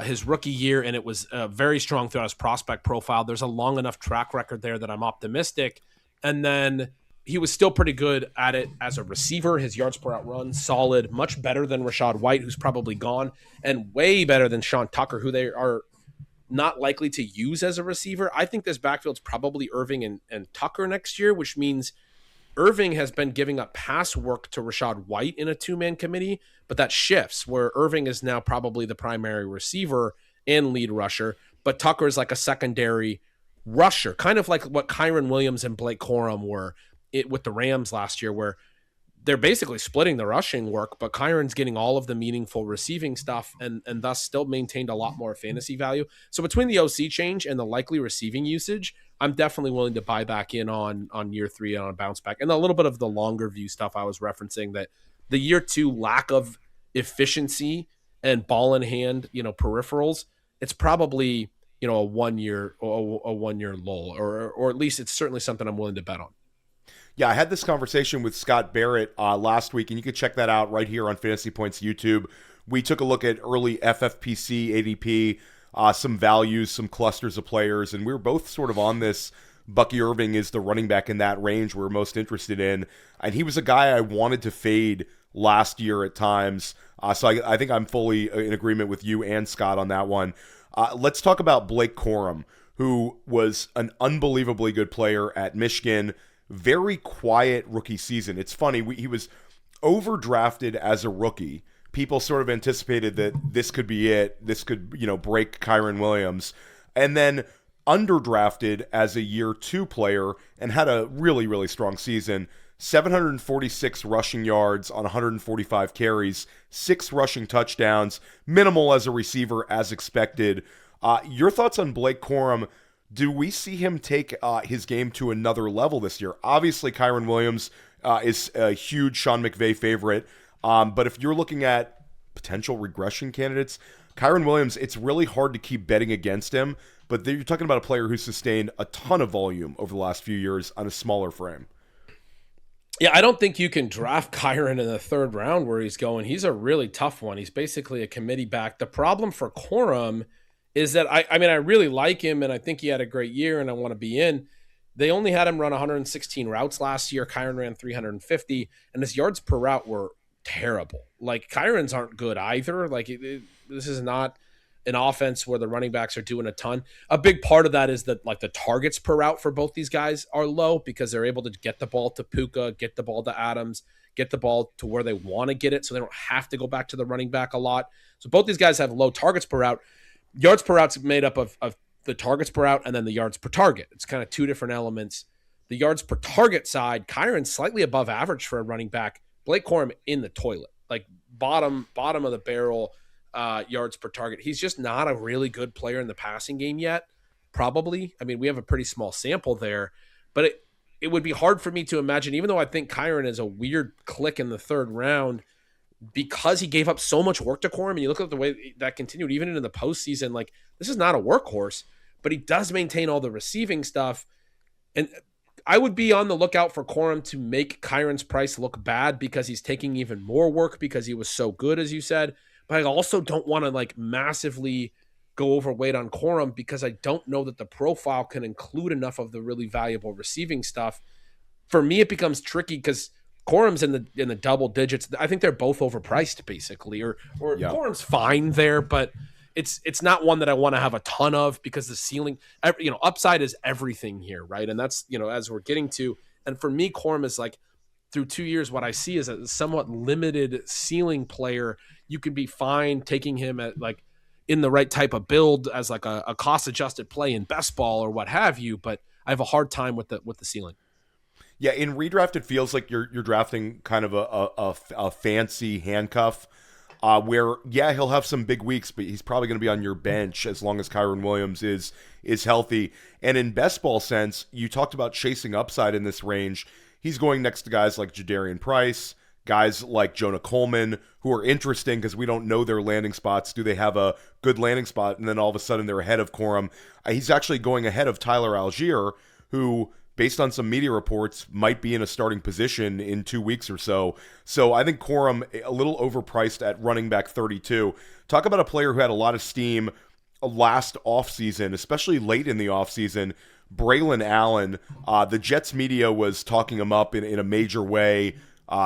his rookie year, and it was very strong throughout his prospect profile. There's a long enough track record there that I'm optimistic. And then he was still pretty good at it as a receiver. His yards per out run, solid, much better than Rachaad White, who's probably gone, and way better than Sean Tucker, who they are not likely to use as a receiver. I think this backfield's probably Irving and Tucker next year, which means Irving has been giving up pass work to Rachaad White in a 2-man committee, but that shifts where Irving is now probably the primary receiver and lead rusher, but Tucker is like a secondary rusher, kind of like what Kyron Williams and Blake Corum were with the Rams last year, where they're basically splitting the rushing work, but Kyron's getting all of the meaningful receiving stuff and thus still maintained a lot more fantasy value. So between the OC change and the likely receiving usage, I'm definitely willing to buy back in on year 3 on a bounce back. And a little bit of the longer view stuff I was referencing, that the year 2 lack of efficiency and ball in hand, peripherals, it's probably, a 1 year lull, or at least it's certainly something I'm willing to bet on. Yeah, I had this conversation with Scott Barrett last week, and you can check that out right here on Fantasy Points YouTube. We took a look at early FFPC, ADP, some values, some clusters of players, and we were both sort of on this. Bucky Irving is the running back in that range we're most interested in, and he was a guy I wanted to fade last year at times, so I think I'm fully in agreement with you and Scott on that one. Let's talk about Blake Corum, who was an unbelievably good player at Michigan. Very quiet rookie season. It's funny, he was overdrafted as a rookie. People sort of anticipated that this could be it. This could, break Kyren Williams. And then underdrafted as a year 2 player and had a really, really strong season. 746 rushing yards on 145 carries, 6 rushing touchdowns, minimal as a receiver as expected. Your thoughts on Blake Corum? Do we see him take his game to another level this year? Obviously, Kyren Williams is a huge Sean McVay favorite. But if you're looking at potential regression candidates, Kyren Williams, it's really hard to keep betting against him. But you're talking about a player who's sustained a ton of volume over the last few years on a smaller frame. Yeah, I don't think you can draft Kyren in the 3rd round where he's going. He's a really tough one. He's basically a committee back. The problem for Corum is that, I really like him, and I think he had a great year, and I want to be in. They only had him run 116 routes last year. Kyren ran 350, and his yards per route were terrible. Like, Kyren's aren't good either. Like, this is not an offense where the running backs are doing a ton. A big part of that is that, like, the targets per route for both these guys are low because they're able to get the ball to Puka, get the ball to Adams, get the ball to where they want to get it, so they don't have to go back to the running back a lot. So both these guys have low targets per route. Yards per route's made up of the targets per route and then the yards per target. It's kind of 2 different elements. The yards per target side, Kyren's slightly above average for a running back. Blake Corum in the toilet, like bottom of the barrel yards per target. He's just not a really good player in the passing game yet, probably. I mean, we have a pretty small sample there, but it would be hard for me to imagine, even though I think Kyren is a weird click in the 3rd round, because he gave up so much work to Corum, and you look at the way that continued even into the postseason, like, this is not a workhorse, but he does maintain all the receiving stuff. And I would be on the lookout for Corum to make Kyren's price look bad because he's taking even more work because he was so good, as you said. But I also don't want to, like, massively go overweight on Corum because I don't know that the profile can include enough of the really valuable receiving stuff. For me, it becomes tricky because Corum's in the double digits. I think they're both overpriced, basically, or yeah. Corum's fine there, but it's not one that I want to have a ton of because the ceiling, upside is everything here, right? And that's, as we're getting to, and for me, Corum is, like, through 2 years, what I see is a somewhat limited ceiling player. You can be fine taking him at, like, in the right type of build as, like, a cost adjusted play in best ball or what have you, but I have a hard time with the ceiling. Yeah, in redraft, it feels like you're drafting kind of a fancy handcuff where, yeah, he'll have some big weeks, but he's probably going to be on your bench as long as Kyren Williams is healthy. And in best ball sense, you talked about chasing upside in this range. He's going next to guys like Jadarian Price, guys like Jonah Coleman, who are interesting because we don't know their landing spots. Do they have a good landing spot? And then all of a sudden they're ahead of Corum. He's actually going ahead of Tyler Algier, who, based on some media reports, might be in a starting position in 2 weeks or so. So I think Corum a little overpriced at running back 32. Talk about a player who had a lot of steam last offseason, especially late in the offseason. Braelon Allen, the Jets media was talking him up in a major way.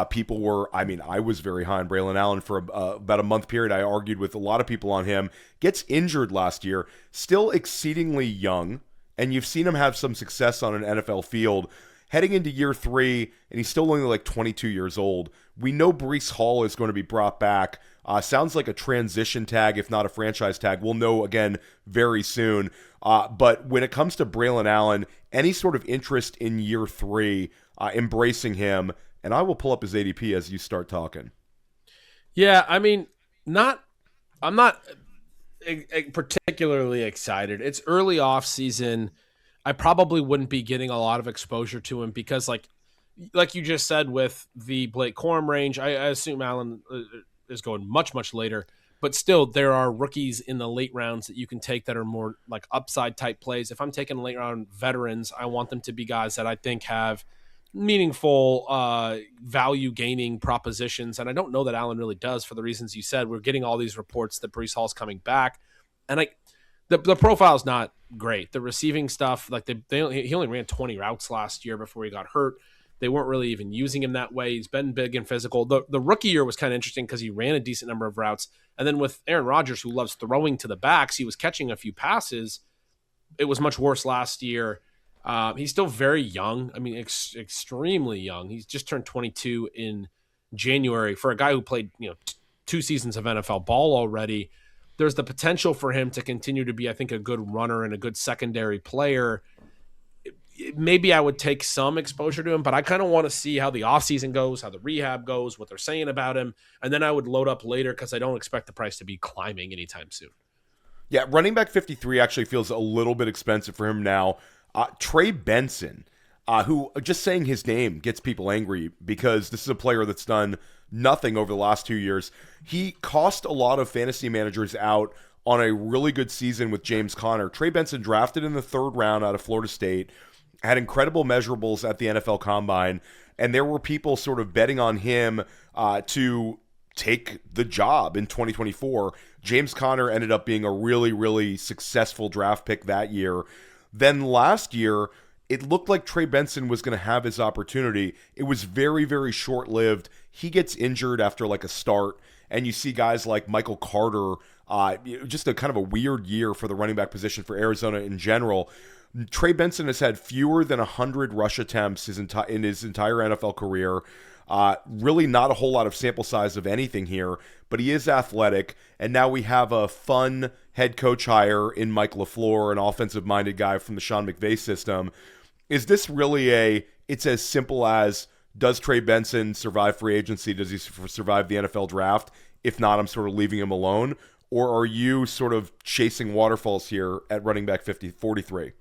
People were, I was very high on Braelon Allen for about a month period. I argued with a lot of people on him. Gets injured last year, still exceedingly young. And you've seen him have some success on an NFL field. Heading into year 3, and he's still only like 22 years old. We know Breece Hall is going to be brought back. Sounds like a transition tag, if not a franchise tag. We'll know, again, very soon. But when it comes to Braelon Allen, any sort of interest in year 3, embracing him, and I will pull up his ADP as you start talking. Yeah, I'm not particularly excited. It's early off season. I probably wouldn't be getting a lot of exposure to him because, like you just said with the Blake Corum range, I assume Allen is going much later, but still there are rookies in the late rounds that you can take that are more like upside type plays. If I'm taking late round veterans, I want them to be guys that I think have meaningful value gaining propositions, and I don't know that Allen really does for the reasons you said. We're getting all these reports that Breece Hall's coming back, and the profile's not great. The receiving stuff, like he only ran 20 routes last year before he got hurt. They weren't really even using him that way. He's been big and physical. The rookie year was kind of interesting because he ran a decent number of routes, and then with Aaron Rodgers, who loves throwing to the backs, he was catching a few passes. It was much worse last year. He's still very young. Extremely young. He's just turned 22 in January, for a guy who played, 2 seasons of NFL ball already, there's the potential for him to continue to be, I think, a good runner and a good secondary player. Maybe I would take some exposure to him, but I kind of want to see how the offseason goes, how the rehab goes, what they're saying about him, and then I would load up later because I don't expect the price to be climbing anytime soon. Yeah, running back 53 actually feels a little bit expensive for him now. Trey Benson, who just saying his name gets people angry because this is a player that's done nothing over the last 2 years. He cost a lot of fantasy managers out on a really good season with James Conner. Trey Benson, drafted in the 3rd round out of Florida State, had incredible measurables at the NFL Combine, and there were people sort of betting on him to take the job in 2024. James Conner ended up being a really, really successful draft pick that year. Then last year, it looked like Trey Benson was going to have his opportunity. It was very, very short-lived. He gets injured after like a start, and you see guys like Michael Carter, just a kind of a weird year for the running back position for Arizona in general. Trey Benson has had fewer than 100 rush attempts in his entire NFL career. Really not a whole lot of sample size of anything here, but he is athletic, and now we have a fun head coach hire in Mike LaFleur, an offensive-minded guy from the Sean McVay system. Is this really it's as simple as, does Trey Benson survive free agency? Does he survive the NFL draft? If not, I'm sort of leaving him alone. Or are you sort of chasing waterfalls here at running back 43?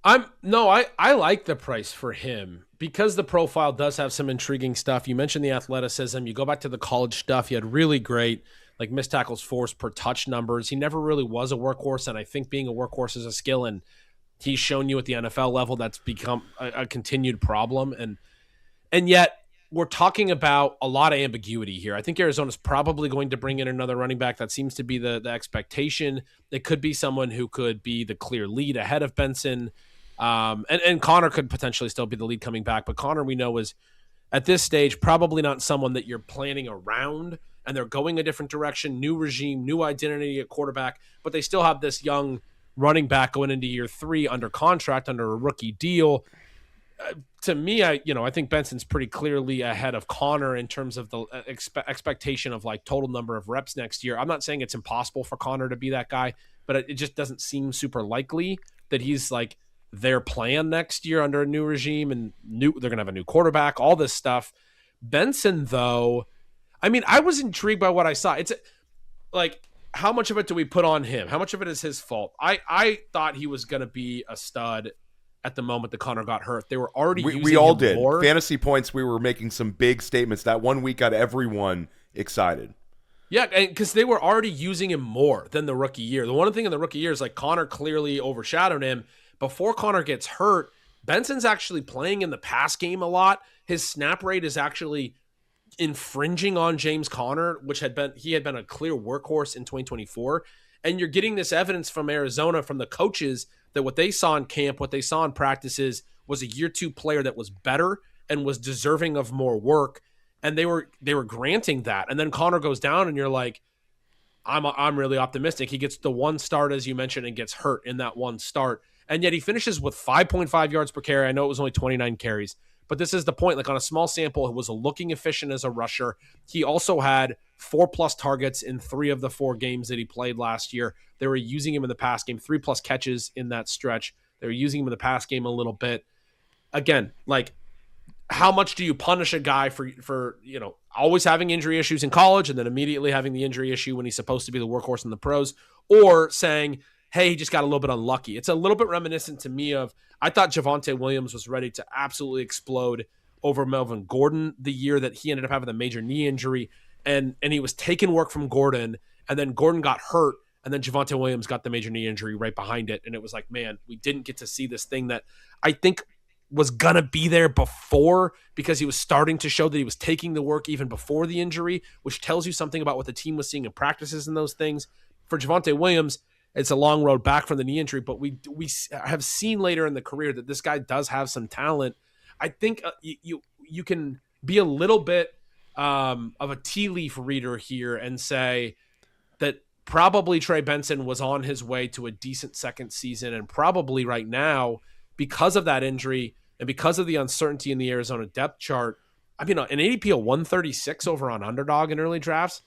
I like the price for him because the profile does have some intriguing stuff. You mentioned the athleticism. You go back to the college stuff. He had really great like missed tackles forced per touch numbers. He never really was a workhorse, and I think being a workhorse is a skill, and he's shown you at the NFL level that's become a continued problem. And yet we're talking about a lot of ambiguity here. I think Arizona's probably going to bring in another running back. That seems to be the expectation. It could be someone who could be the clear lead ahead of Benson. And Connor could potentially still be the lead coming back, but Connor, we know, is at this stage probably not someone that you're planning around, and they're going a different direction, new regime, new identity at quarterback, but they still have this young running back going into year 3 under contract, under a rookie deal. To me, I think Benson's pretty clearly ahead of Connor in terms of the expectation of like total number of reps next year. I'm not saying it's impossible for Connor to be that guy, but it just doesn't seem super likely that he's like their plan next year under a new regime, and they're going to have a new quarterback, all this stuff. Benson, though, I mean, I was intrigued by what I saw. It's like, how much of it do we put on him? How much of it is his fault? I thought he was going to be a stud at the moment that Connor got hurt. They were already using we all him did. more. Fantasy points, we were making some big statements. That 1 week got everyone excited. Yeah, because they were already using him more than the rookie year. The one thing in the rookie year is like Connor clearly overshadowed him. Before Connor gets hurt, Benson's actually playing in the pass game a lot. His snap rate is actually infringing on James Conner, which he had been a clear workhorse in 2024. And you're getting this evidence from Arizona, from the coaches, that what they saw in camp, what they saw in practices, was a year 2 player that was better and was deserving of more work. And they were granting that. And then Connor goes down, and you're like, I'm really optimistic. He gets the one start, as you mentioned, and gets hurt in that one start. And yet he finishes with 5.5 yards per carry. I know it was only 29 carries, but this is the point. Like, on a small sample, he was looking efficient as a rusher. He also had 4+ targets in 3 of the 4 games that he played last year. They were using him in the pass game, 3+ catches in that stretch. They were using him in the pass game a little bit. Again, like, how much do you punish a guy for always having injury issues in college and then immediately having the injury issue when he's supposed to be the workhorse in the pros, or saying, hey, he just got a little bit unlucky? It's a little bit reminiscent to me of, I thought Javonte Williams was ready to absolutely explode over Melvin Gordon the year that he ended up having a major knee injury, and he was taking work from Gordon, and then Gordon got hurt, and then Javonte Williams got the major knee injury right behind it, and it was like, man, we didn't get to see this thing that I think was gonna be there before, because he was starting to show that he was taking the work even before the injury, which tells you something about what the team was seeing in practices and those things. For Javonte Williams, it's a long road back from the knee injury, but we have seen later in the career that this guy does have some talent. I think you can be a little bit of a tea leaf reader here and say that probably Trey Benson was on his way to a decent second season, and probably right now, because of that injury and because of the uncertainty in the Arizona depth chart, I mean, an ADP of 136 over on Underdog in early drafts.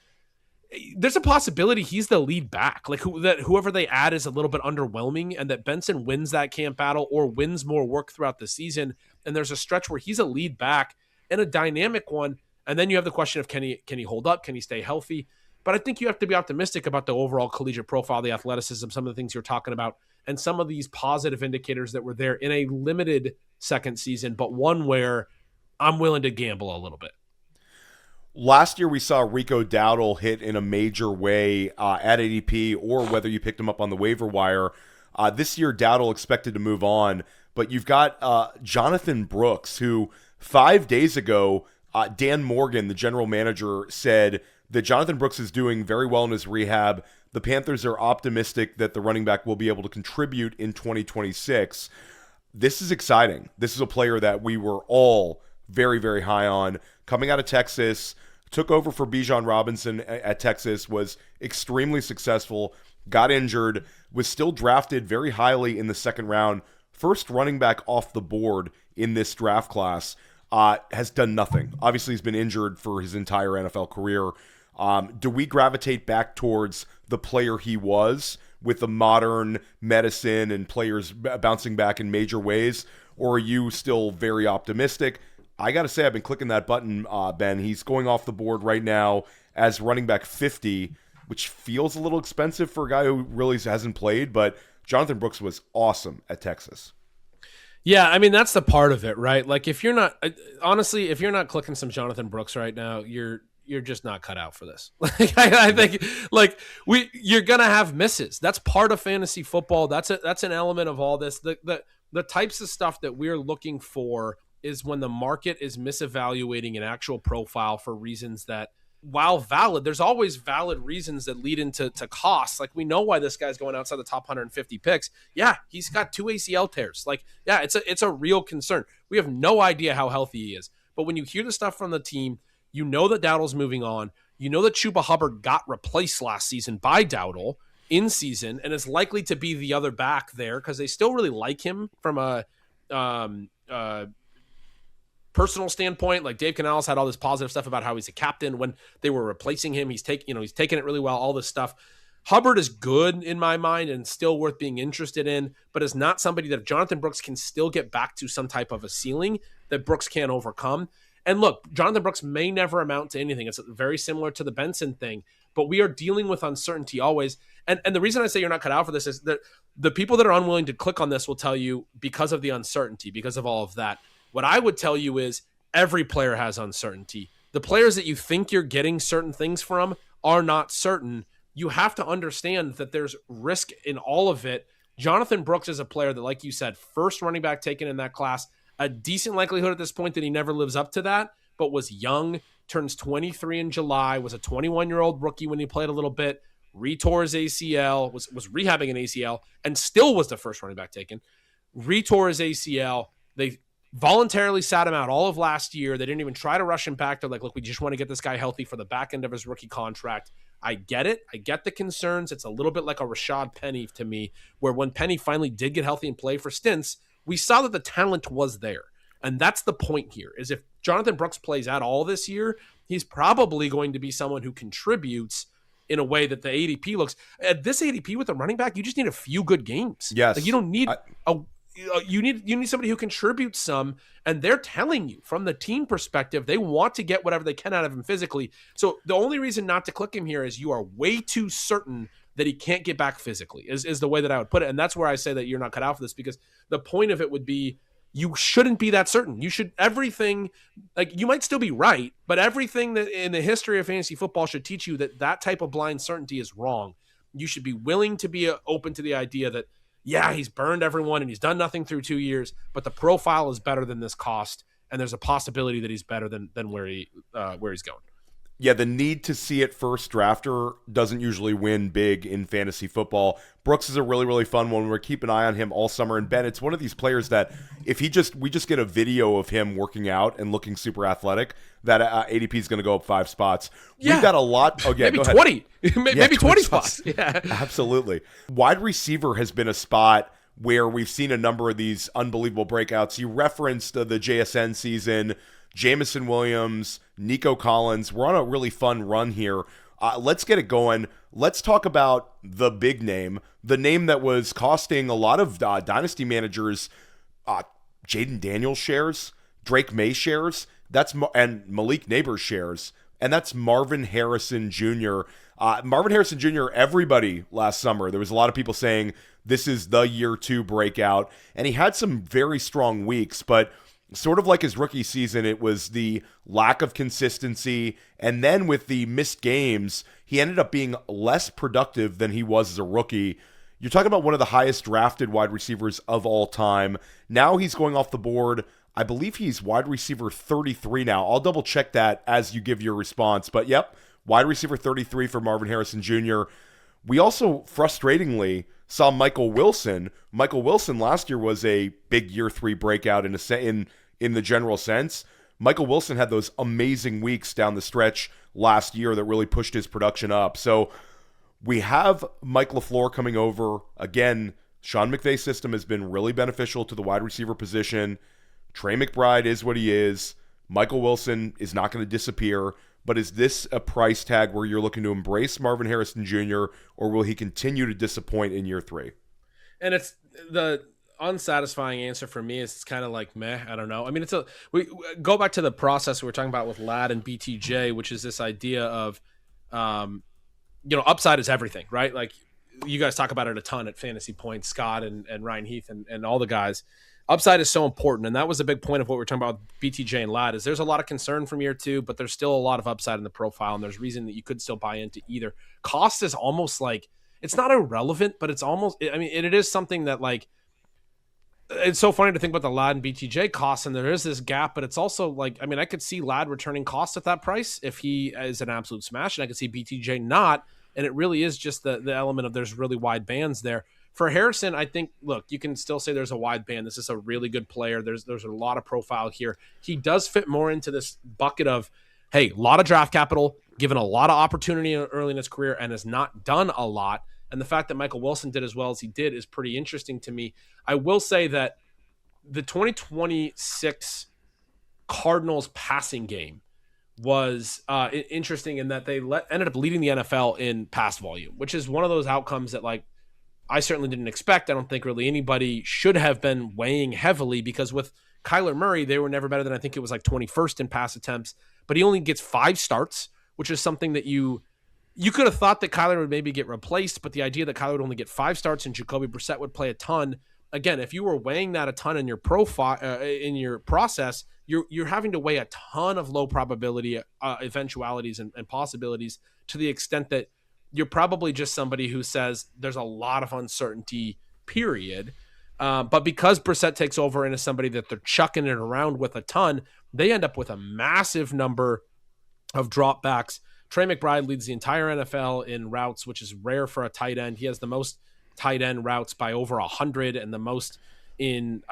There's a possibility he's the lead back. Like that whoever they add is a little bit underwhelming, and that Benson wins that camp battle or wins more work throughout the season. And there's a stretch where he's a lead back and a dynamic one. And then you have the question of can he hold up? Can he stay healthy? But I think you have to be optimistic about the overall collegiate profile, the athleticism, some of the things you're talking about, and some of these positive indicators that were there in a limited second season, but one where I'm willing to gamble a little bit. Last year, we saw Rico Dowdle hit in a major way at ADP, or whether you picked him up on the waiver wire. This year, Dowdle expected to move on, but you've got Jonathon Brooks, who 5 days ago, Dan Morgan, the general manager, said that Jonathon Brooks is doing very well in his rehab. The Panthers are optimistic that the running back will be able to contribute in 2026. This is exciting. This is a player that we were all very, very high on. Coming out of Texas, took over for Bijan Robinson at Texas, was extremely successful, got injured, was still drafted very highly in the second round. First running back off the board in this draft class, has done nothing. Obviously, he's been injured for his entire NFL career. Do we gravitate back towards the player he was with the modern medicine and players bouncing back in major ways, or are you still very optimistic? I got to say, I've been clicking that button, Ben. He's going off the board right now as running back 50, which feels a little expensive for a guy who really hasn't played, but Jonathon Brooks was awesome at Texas. Yeah, I mean, that's the part of it, right? Like, if you're not, honestly, if you're not clicking some Jonathon Brooks right now, you're just not cut out for this. Like, I think, like, you're gonna have misses. That's part of fantasy football. That's an element of all this. The types of stuff that we're looking for is when the market is misevaluating an actual profile for reasons that, while valid, there's always valid reasons that lead into costs. Like, we know why this guy's going outside the top 150 picks. Yeah, he's got 2 ACL tears. Like, yeah, it's a real concern. We have no idea how healthy he is. But when you hear the stuff from the team, you know that Dowdle's moving on. You know that Chuba Hubbard got replaced last season by Dowdle in season and is likely to be the other back there because they still really like him from a personal standpoint. Like, Dave Canales had all this positive stuff about how he's a captain when they were replacing him. He's taking it really well, all this stuff. Hubbard is good in my mind and still worth being interested in, but is not somebody that if Jonathon Brooks can still get back to some type of a ceiling that Brooks can't overcome. And look, Jonathon Brooks may never amount to anything. It's very similar to the Benson thing, but we are dealing with uncertainty always. And the reason I say you're not cut out for this is that the people that are unwilling to click on this will tell you because of the uncertainty, because of all of that. What I would tell you is every player has uncertainty. The players that you think you're getting certain things from are not certain. You have to understand that there's risk in all of it. Jonathon Brooks is a player that, like you said, first running back taken in that class, a decent likelihood at this point that he never lives up to that, but was young, turns 23 in July, was a 21-year-old rookie when he played a little bit, retore his ACL, was rehabbing an ACL, and still was the first running back taken, retore his ACL. They voluntarily sat him out all of last year. They didn't even try to rush him back. They're like, look, we just want to get this guy healthy for the back end of his rookie contract. I get it. I get the concerns. It's a little bit like a Rashad Penny to me, where when Penny finally did get healthy and play for stints, we saw that the talent was there. And that's the point here, is if Jonathon Brooks plays at all this year, he's probably going to be someone who contributes in a way that the ADP looks. At this ADP with a running back, you just need a few good games. Yes. Like, you don't need you need somebody who contributes some, and they're telling you from the team perspective, they want to get whatever they can out of him physically. So the only reason not to click him here is you are way too certain that he can't get back physically is the way that I would put it. And that's where I say that you're not cut out for this, because the point of it would be, you shouldn't be that certain. You should, everything, like, you might still be right, but everything that in the history of fantasy football should teach you that type of blind certainty is wrong. You should be willing to be open to the idea that, yeah, he's burned everyone and he's done nothing through 2 years, but the profile is better than this cost, and there's a possibility that he's better than where he's going. Yeah, the need to see it first drafter doesn't usually win big in fantasy football. Brooks is a really, really fun one. We're keeping an eye on him all summer. And Ben, it's one of these players that if we just get a video of him working out and looking super athletic, that ADP is going to go up 5 spots. Yeah. We've got a lot. Oh, yeah, maybe 20. Maybe 20 spots. Yeah, absolutely. Wide receiver has been a spot where we've seen a number of these unbelievable breakouts. You referenced the JSN season, Jamison Williams, Nico Collins. We're on a really fun run here. Let's get it going. Let's talk about the big name, the name that was costing a lot of dynasty managers Jaden Daniels shares, Drake May shares, and Malik Neighbors shares, and that's Marvin Harrison Jr. Marvin Harrison Jr., everybody last summer, there was a lot of people saying this is the year 2 breakout, and he had some very strong weeks, but sort of like his rookie season, it was the lack of consistency, and then with the missed games, he ended up being less productive than he was as a rookie. You're talking about one of the highest drafted wide receivers of all time. Now he's going off the board. I believe he's wide receiver 33 now. I'll double check that as you give your response. But yep, wide receiver 33 for Marvin Harrison Jr. We also, frustratingly, saw Michael Wilson. Michael Wilson last year was a big year 3 breakout in the general sense. Michael Wilson had those amazing weeks down the stretch last year that really pushed his production up. So we have Mike LaFleur coming over. Again, Sean McVay's system has been really beneficial to the wide receiver position. Trey McBride is what he is. Michael Wilson is not going to disappear. But is this a price tag where you're looking to embrace Marvin Harrison Jr., or will he continue to disappoint in year 3? And it's the unsatisfying answer for me is it's kind of like meh. I don't know. I mean, we go back to the process we were talking about with Ladd and BTJ, which is this idea of, upside is everything, right? Like you guys talk about it a ton at Fantasy Points, Scott and Ryan Heath and all the guys. Upside is so important, and that was a big point of what we're talking about with BTJ and Ladd is there's a lot of concern from year 2, but there's still a lot of upside in the profile, and there's reason that you could still buy into either. Cost is almost like it's not irrelevant, but it's almost it is something that like it's so funny to think about the Ladd and BTJ costs, and there is this gap, but it's also like I could see Ladd returning costs at that price if he is an absolute smash, and I could see BTJ not, and it really is just the element of there's really wide bands there. For Harrison, I think, look, you can still say there's a wide band. This is a really good player. There's a lot of profile here. He does fit more into this bucket of, hey, a lot of draft capital, given a lot of opportunity early in his career, and has not done a lot. And the fact that Michael Wilson did as well as he did is pretty interesting to me. I will say that the 2026 Cardinals passing game was interesting in that they ended up leading the NFL in pass volume, which is one of those outcomes that, like, I certainly didn't expect. I don't think really anybody should have been weighing heavily because with Kyler Murray, they were never better than I think it was like 21st in pass attempts, but he only gets 5 starts, which is something that you could have thought that Kyler would maybe get replaced, but the idea that Kyler would only get 5 starts and Jacoby Brissett would play a ton. Again, if you were weighing that a ton in your profile, in your process, you're having to weigh a ton of low probability eventualities and possibilities to the extent that you're probably just somebody who says there's a lot of uncertainty, period. But because Brissett takes over and is somebody that they're chucking it around with a ton, they end up with a massive number of dropbacks. Trey McBride leads the entire NFL in routes, which is rare for a tight end. He has the most tight end routes by over 100 and the most in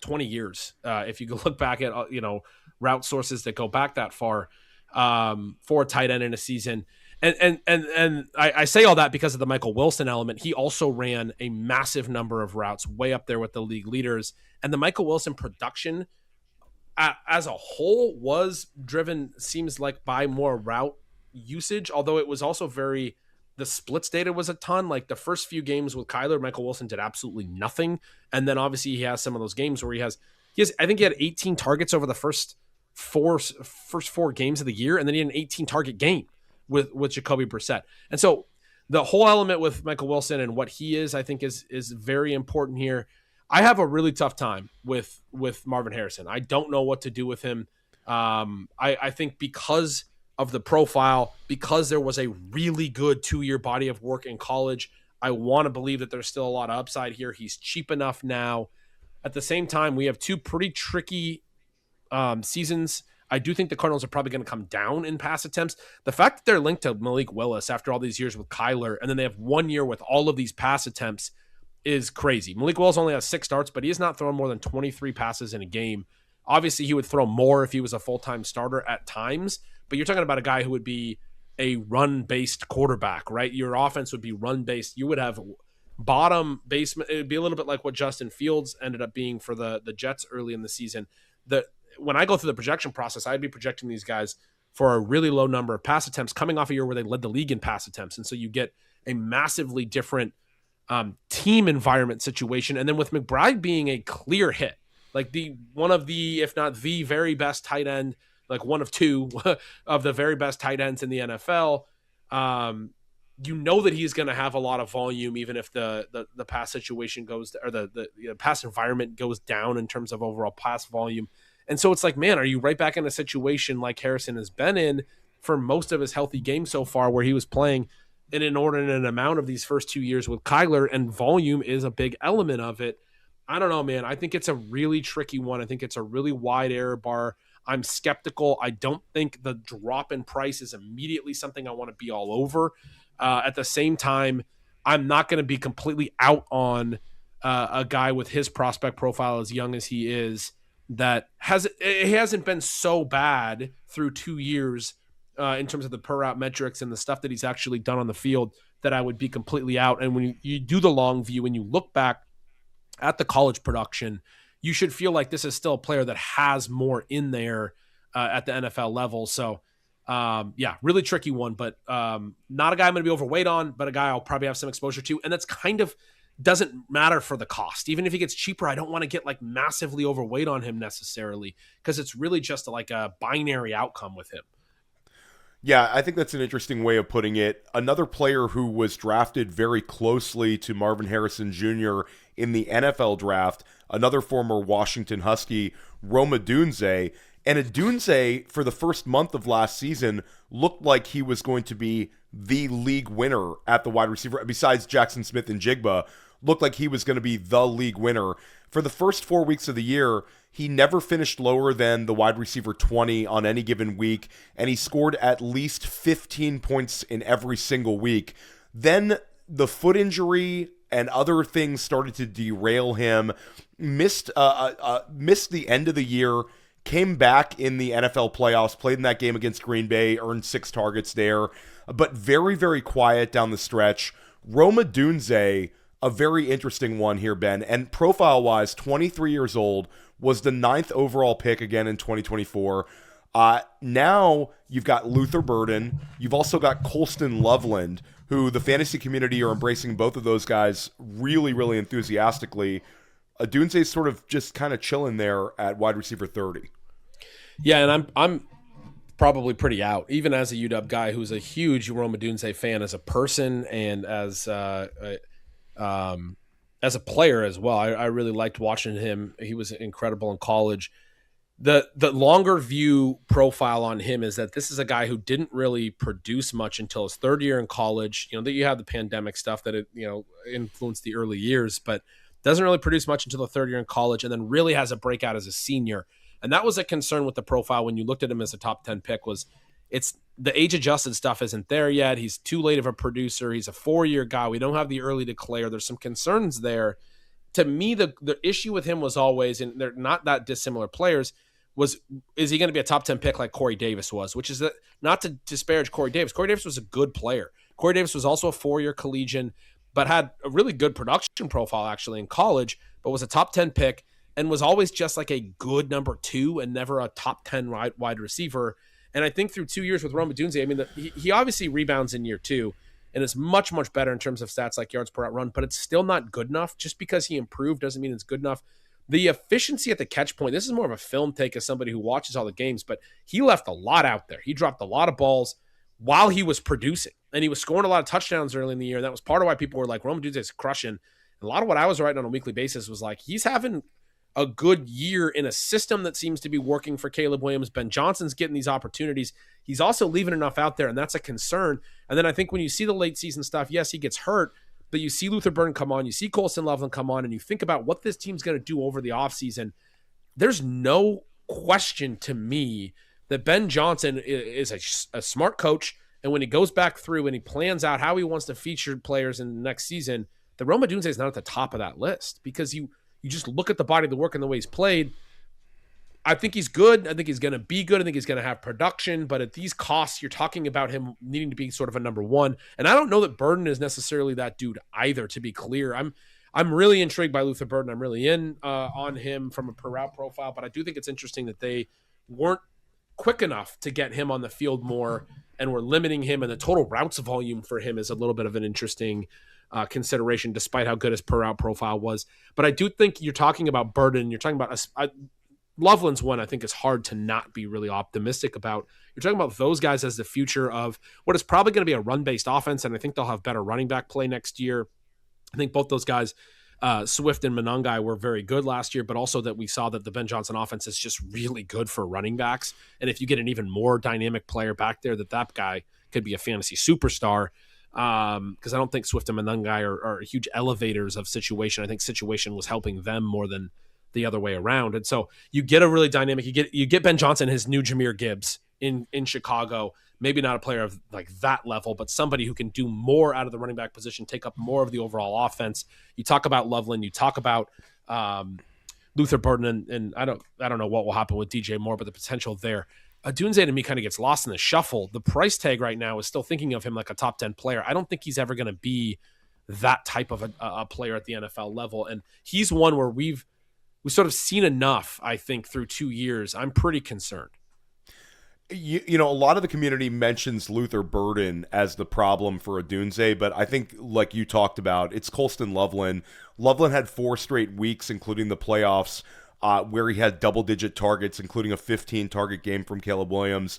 20 years. If you go look back at, route sources that go back that far for a tight end in a season. And I say all that because of the Michael Wilson element. He also ran a massive number of routes way up there with the league leaders. And the Michael Wilson production as a whole was driven, seems like, by more route usage, although it was also the splits data was a ton. Like the first few games with Kyler, Michael Wilson did absolutely nothing. And then obviously he has some of those games where he has, I think he had 18 targets over the first four games of the year. And then he had an 18 target game with Jacoby Brissett. And so the whole element with Michael Wilson and what he is, I think is very important here. I have a really tough time with Marvin Harrison. I don't know what to do with him. I think because of the profile, because there was a really good 2-year body of work in college, I want to believe that there's still a lot of upside here. He's cheap enough now. At the same time, we have 2 pretty tricky seasons. I do think the Cardinals are probably going to come down in pass attempts. The fact that they're linked to Malik Willis after all these years with Kyler, and then they have 1 year with all of these pass attempts is crazy. Malik Willis only has 6 starts, but he has not thrown more than 23 passes in a game. Obviously, he would throw more if he was a full-time starter at times, but you're talking about a guy who would be a run-based quarterback, right? Your offense would be run-based. You would have bottom basement. It'd be a little bit like what Justin Fields ended up being for the Jets early in the season. When I go through the projection process, I'd be projecting these guys for a really low number of pass attempts coming off a year where they led the league in pass attempts. And so you get a massively different team environment situation. And then with McBride being a clear hit, like one of the, if not the very best tight end, like one of two of the very best tight ends in the NFL, you know that he's going to have a lot of volume, even if the pass situation goes, or the pass environment goes down in terms of overall pass volume. And so it's like, man, are you right back in a situation like Harrison has been in for most of his healthy games so far, where he was playing an inordinate amount of these first 2 years with Kyler, and volume is a big element of it. I don't know, man. I think it's a really tricky one. I think it's a really wide error bar. I'm skeptical. I don't think the drop in price is immediately something I want to be all over. At the same time, I'm not going to be completely out on a guy with his prospect profile as young as he is, that hasn't been so bad through 2 years in terms of the per route metrics and the stuff that he's actually done on the field, that I would be completely out. And when you do the long view and you look back at the college production, you should feel like this is still a player that has more in there at the NFL level. So really tricky one, but not a guy I'm going to be overweight on, but a guy I'll probably have some exposure to. And that's kind of doesn't matter for the cost. Even if he gets cheaper, I don't want to get like massively overweight on him necessarily, because it's really just like a binary outcome with him. Yeah, I think that's an interesting way of putting it. Another player who was drafted very closely to Marvin Harrison Jr. in the NFL draft, another former Washington Husky, Odunze. And Odunze, for the first month of last season, looked like he was going to be the league winner at the wide receiver. Besides Jackson Smith and Jigba, looked like he was going to be the league winner. For the first 4 weeks of the year, he never finished lower than the wide receiver 20 on any given week, and he scored at least 15 points in every single week. Then the foot injury and other things started to derail him, missed the end of the year, came back in the NFL playoffs, played in that game against Green Bay, earned 6 targets there, but very, very quiet down the stretch. Odunze, a very interesting one here, Ben, and profile-wise, 23 years old, was the 9th overall pick again in 2024. Now you've got Luther Burden. You've also got Colston Loveland, who the fantasy community are embracing both of those guys really, really enthusiastically. Odunze's sort of just kind of chilling there at wide receiver 30. Yeah, and I'm probably pretty out, even as a UW guy who's a huge Rome Odunze fan as a person and as a player as well. I really liked watching him. He was incredible in college. The longer view profile on him is that this is a guy who didn't really produce much until his third year in college. You know, that you have the pandemic stuff that influenced the early years, but doesn't really produce much until the third year in college, and then really has a breakout as a senior. And that was a concern with the profile when you looked at him as a top 10 pick, was it's the age-adjusted stuff isn't there yet. He's too late of a producer. He's a 4-year guy. We don't have the early declare. There's some concerns there. To me, the issue with him was always, and they're not that dissimilar players, is he going to be a top 10 pick like Corey Davis was, which is not to disparage Corey Davis. Corey Davis was a good player. Corey Davis was also a 4-year collegian, but had a really good production profile actually in college, but was a top 10 pick and was always just like a good number 2 and never a top 10 wide receiver. And I think through 2 years with Rome Odunze, I mean, he obviously rebounds in year 2 and is much, much better in terms of stats like yards per route run, but it's still not good enough. Just because he improved doesn't mean it's good enough. The efficiency at the catch point, this is more of a film take as somebody who watches all the games, but he left a lot out there. He dropped a lot of balls while he was producing, and he was scoring a lot of touchdowns early in the year. And that was part of why people were like, Rome Odunze is crushing. And a lot of what I was writing on a weekly basis was like, he's having a good year in a system that seems to be working for Caleb Williams. Ben Johnson's getting these opportunities. He's also leaving enough out there, and that's a concern. And then I think when you see the late season stuff, yes, he gets hurt, but you see Luther Burden come on, you see Colston Loveland come on, and you think about what this team's going to do over the offseason. There's no question to me that Ben Johnson is a smart coach, and when he goes back through and he plans out how he wants to feature players in the next season, the Rome Odunze is not at the top of that list, because you just look at the body of the work and the way he's played. I think he's good. I think he's going to be good. I think he's going to have production. But at these costs, you're talking about him needing to be sort of a number one. And I don't know that Burden is necessarily that dude either, to be clear. I'm really intrigued by Luther Burden. I'm really in on him from a per route profile. But I do think it's interesting that they weren't quick enough to get him on the field more, and we're limiting him. And the total routes volume for him is a little bit of an interesting consideration, despite how good his per route profile was. But I do think you're talking about Burden. You're talking about Loveland's one I think is hard to not be really optimistic about. You're talking about those guys as the future of what is probably going to be a run-based offense, and I think they'll have better running back play next year. I think both those guys, Swift and Monangai, were very good last year, but also that we saw that the Ben Johnson offense is just really good for running backs. And if you get an even more dynamic player back there, that guy could be a fantasy superstar. Because I don't think Swift and Monangai are huge elevators of situation. I think situation was helping them more than the other way around. And so you get a really dynamic, you get Ben Johnson, his new Jahmyr Gibbs in Chicago, maybe not a player of like that level, but somebody who can do more out of the running back position, take up more of the overall offense. You talk about Loveland, you talk about Luther Burden, and I don't know what will happen with DJ Moore, but the potential there. Odunze to me kind of gets lost in the shuffle. The price tag right now is still thinking of him like a top 10 player. I don't think he's ever going to be that type of a player at the NFL level. And he's one where we've sort of seen enough, I think, through 2 years. I'm pretty concerned. You know, a lot of the community mentions Luther Burden as the problem for Odunze, but I think, like you talked about, it's Colston Loveland. Loveland had 4 straight weeks, including the playoffs, where he had double-digit targets, including a 15-target game from Caleb Williams.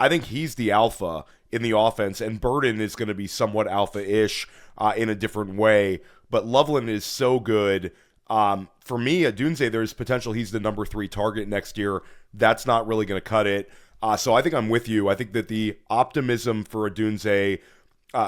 I think he's the alpha in the offense, and Burden is going to be somewhat alpha-ish in a different way. But Loveland is so good. For me, Odunze, there's potential he's the number 3 target next year. That's not really going to cut it. So I think I'm with you. I think that the optimism for Odunze,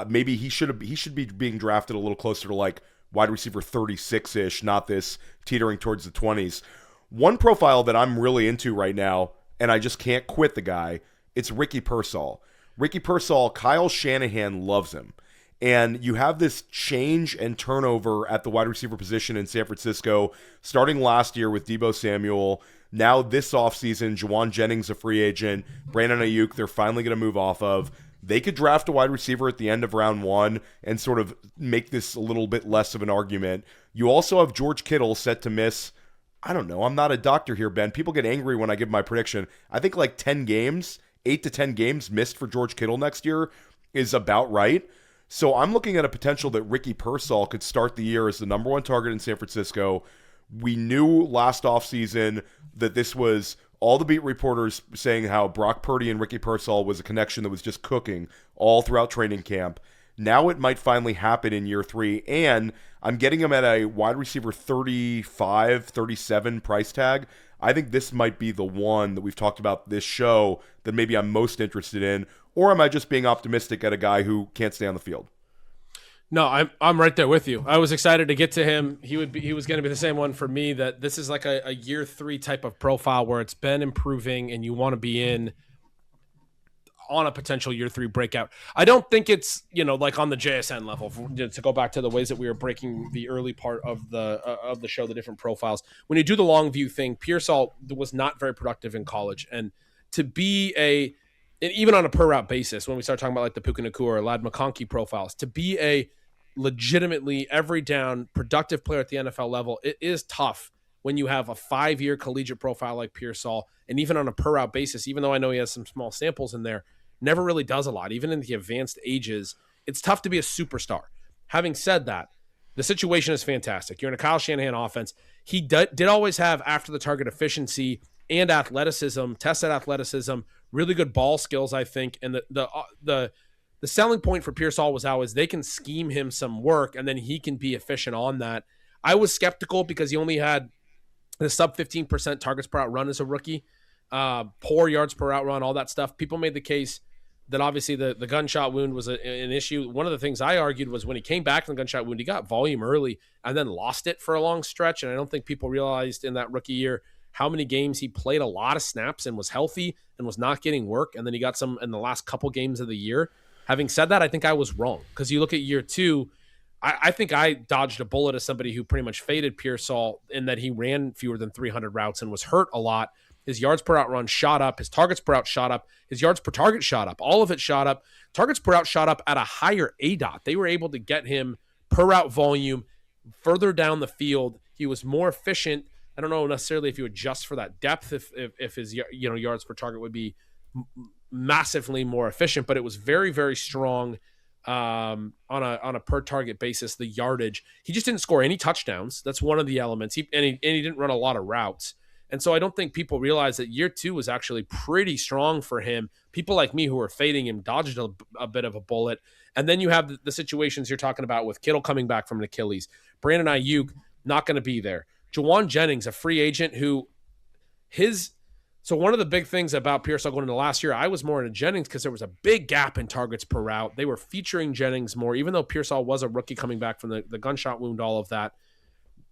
maybe he should be being drafted a little closer to like wide receiver 36-ish, not this teetering towards the 20s. One profile that I'm really into right now, and I just can't quit the guy, it's Ricky Pearsall. Ricky Pearsall, Kyle Shanahan loves him. And you have this change and turnover at the wide receiver position in San Francisco, starting last year with Deebo Samuel. Now this offseason, Juwan Jennings, a free agent, Brandon Ayuk, they're finally going to move off of. They could draft a wide receiver at the end of round 1 and sort of make this a little bit less of an argument. You also have George Kittle set to miss, I don't know, I'm not a doctor here, Ben. People get angry when I give my prediction. I think like 10 games, 8 to 10 games missed for George Kittle next year is about right. So I'm looking at a potential that Ricky Pearsall could start the year as the number 1 target in San Francisco. We knew last offseason that this was all the beat reporters saying how Brock Purdy and Ricky Pearsall was a connection that was just cooking all throughout training camp. Now it might finally happen in year 3, and I'm getting him at a wide receiver 35, 37 price tag. I think this might be the one that we've talked about this show that maybe I'm most interested in, or am I just being optimistic at a guy who can't stay on the field? No, I'm right there with you. I was excited to get to him. He was going to be the same one for me. That this is like a year 3 type of profile where it's been improving, and you want to be in on a potential year 3 breakout. I don't think it's like on the JSN level. To go back to the ways that we were breaking the early part of the show, the different profiles. When you do the long view thing, Pearsall was not very productive in college, and to be and even on a per route basis, when we start talking about like the Puka Nacua or Lad McConkey profiles, to be a legitimately every down productive player at the NFL level, it is tough when you have a 5-year collegiate profile like Pearsall, and even on a per route basis, even though I know he has some small samples in there, never really does a lot. Even in the advanced ages, it's tough to be a superstar. Having said that, the situation is fantastic. You're in a Kyle Shanahan offense. He did always have after the target efficiency and athleticism, tested athleticism, really good ball skills, I think. And the selling point for Pearsall was always they can scheme him some work and then he can be efficient on that. I was skeptical because he only had the sub 15% targets per out run as a rookie, poor yards per out run, all that stuff. People made the case that obviously the gunshot wound was an issue. One of the things I argued was when he came back from the gunshot wound, he got volume early and then lost it for a long stretch. And I don't think people realized in that rookie year how many games he played a lot of snaps and was healthy and was not getting work. And then he got some in the last couple games of the year. Having said that, I think I was wrong because you look at year 2, I think I dodged a bullet as somebody who pretty much faded Pearsall in that he ran fewer than 300 routes and was hurt a lot. His yards per out run shot up. His targets per out shot up. His yards per target shot up. All of it shot up. Targets per out shot up at a higher ADOT. They were able to get him per out volume further down the field. He was more efficient. I don't know necessarily if you adjust for that depth, if his yards per target would be massively more efficient, but it was very, very strong on a per target basis. The yardage, he just didn't score any touchdowns. That's one of the elements. He didn't run a lot of routes. And so I don't think people realize that year 2 was actually pretty strong for him. People like me who were fading him dodged a bit of a bullet. And then you have the situations you're talking about with Kittle coming back from an Achilles. Brandon Ayuk, not going to be there. Jawan Jennings, a free agent so one of the big things about Pearsall going into last year, I was more into Jennings because there was a big gap in targets per route. They were featuring Jennings more, even though Pearsall was a rookie coming back from the gunshot wound, all of that.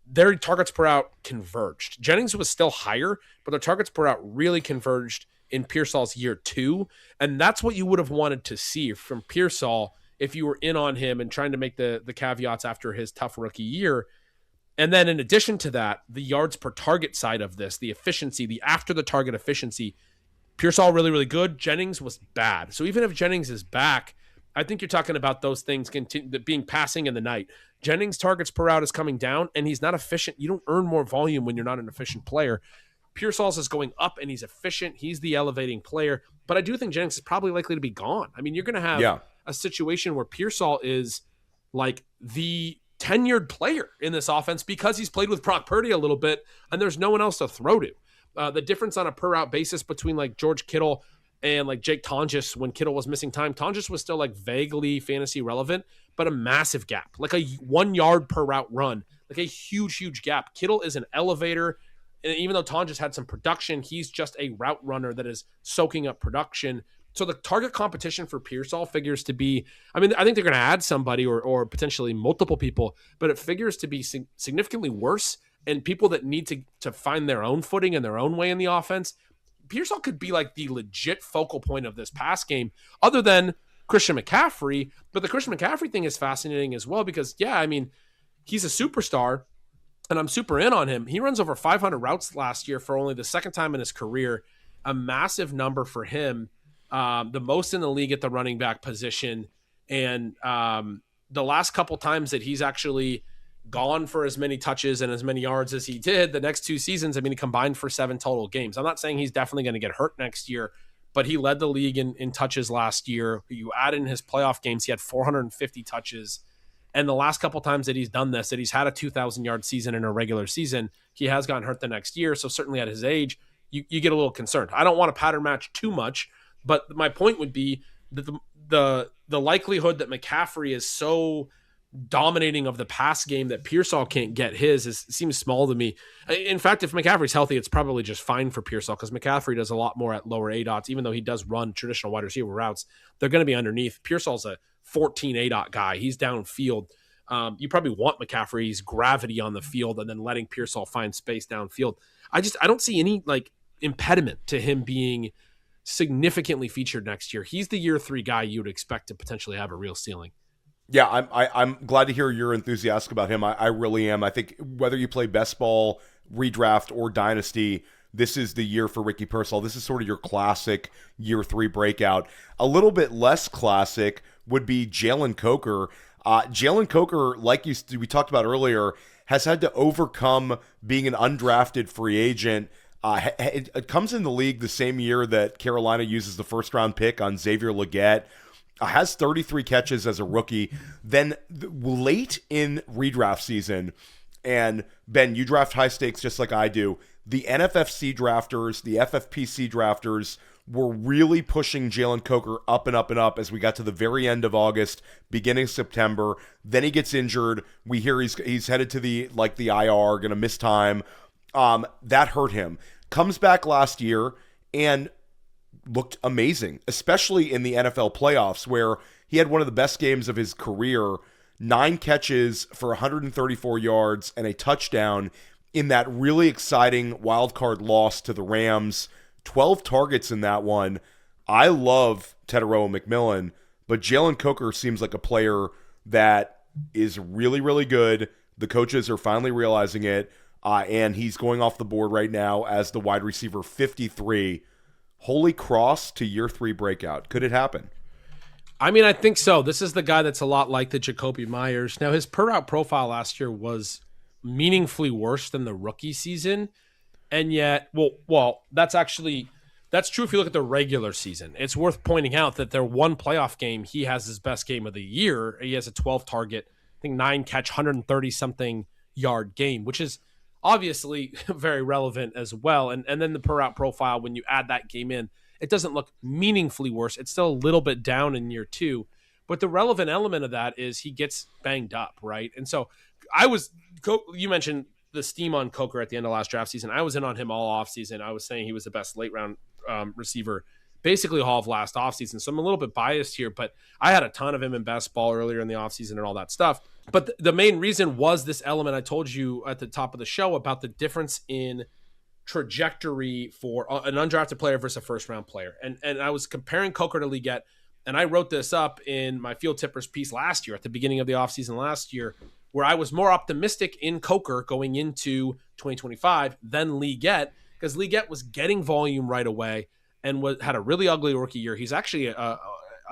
Their targets per route converged. Jennings was still higher, but their targets per route really converged in Pearsall's year 2. And that's what you would have wanted to see from Pearsall if you were in on him and trying to make the caveats after his tough rookie year. And then in addition to that, the yards per target side of this, the efficiency, the after the target efficiency, Pearsall really, really good. Jennings was bad. So even if Jennings is back, I think you're talking about those things being passing in the night. Jennings' targets per route is coming down, and he's not efficient. You don't earn more volume when you're not an efficient player. Pearsall's is going up, and he's efficient. He's the elevating player. But I do think Jennings is probably likely to be gone. I mean, you're going to have a situation where Pearsall is like the tenured player in this offense because he's played with Brock Purdy a little bit, and there's no one else to throw to. The difference on a per route basis between like George Kittle and like Jake Tonjes when Kittle was missing time, Tonjes was still like vaguely fantasy relevant, but a massive gap, like a 1 yard per route run, like a huge, huge gap. Kittle is an elevator. And even though Tonjes had some production, he's just a route runner that is soaking up production. So the target competition for Pearsall figures to be, I mean, I think they're going to add somebody or potentially multiple people, but it figures to be significantly worse. And people that need to find their own footing and their own way in the offense, Pearsall could be like the legit focal point of this pass game, other than Christian McCaffrey. But the Christian McCaffrey thing is fascinating as well because, yeah, I mean, he's a superstar, and I'm super in on him. He runs over 500 routes last year for only the second time in his career, a massive number for him, the most in the league at the running back position. And the last couple times that he's actually gone for as many touches and as many yards as he did the next 2 seasons, I mean, he combined for 7 total games. I'm not saying he's definitely going to get hurt next year, but he led the league in touches last year. You add in his playoff games, he had 450 touches. And the last couple times that he's done this, that he's had a 2,000-yard season in a regular season, he has gotten hurt the next year. So certainly at his age, you get a little concerned. I don't want to pattern match too much, but my point would be that the likelihood that McCaffrey is so dominating of the pass game that Pearsall can't get seems small to me. In fact, if McCaffrey's healthy, it's probably just fine for Pearsall because McCaffrey does a lot more at lower ADOTs, even though he does run traditional wide receiver routes. They're going to be underneath. Pearsall's a 14 ADOT guy. He's downfield. You probably want McCaffrey's gravity on the field and then letting Pearsall find space downfield. I don't see any like impediment to him being significantly featured next year. He's the year 3 guy you would expect to potentially have a real ceiling. Yeah, I'm glad to hear you're enthusiastic about him. I really am. I think whether you play best ball, redraft, or dynasty, this is the year for Ricky Pearsall. This is sort of your classic year 3 breakout. A little bit less classic would be Jalen Coker. Jalen Coker, like we talked about earlier, has had to overcome being an undrafted free agent. It comes in the league the same year that Carolina uses the first-round pick on Xavier Legette. Has 33 catches as a rookie. Then late in redraft season, and Ben, you draft high stakes just like I do, the NFFC drafters, the FFPC drafters were really pushing Jalen Coker up and up and up as we got to the very end of August, beginning of September. Then he gets injured. We hear he's headed to the IR, going to miss time. That hurt him. Comes back last year and looked amazing, especially in the NFL playoffs where he had one of the best games of his career, 9 catches for 134 yards and a touchdown in that really exciting wild card loss to the Rams, 12 targets in that one. I love Teteroa McMillan, but Jalen Coker seems like a player that is really, really good. The coaches are finally realizing it. and he's going off the board right now as the wide receiver 53. Holy cross to year 3 breakout. Could it happen? I mean, I think so. This is the guy that's a lot like the Jacoby Myers. Now, his per route profile last year was meaningfully worse than the rookie season. And yet, that's true if you look at the regular season. It's worth pointing out that their one playoff game, he has his best game of the year. He has a 12 target, I think 9 catch, 130 something yard game, which is obviously very relevant as well. And then the per route profile, when you add that game in, it doesn't look meaningfully worse. It's still a little bit down in year 2. But the relevant element of that is he gets banged up, right? And so you mentioned the steam on Coker at the end of last draft season. I was in on him all offseason. I was saying he was the best late round receiver, basically all of last offseason. So I'm a little bit biased here, but I had a ton of him in best ball earlier in the offseason and all that stuff. But the main reason was this element I told you at the top of the show about the difference in trajectory for an undrafted player versus a first round player. And I was comparing Coker to Leggett, and I wrote this up in my Field Tippers piece last year at the beginning of the offseason last year, where I was more optimistic in Coker going into 2025 than Leggett, because Leggett was getting volume right away and had a really ugly rookie year. He's actually a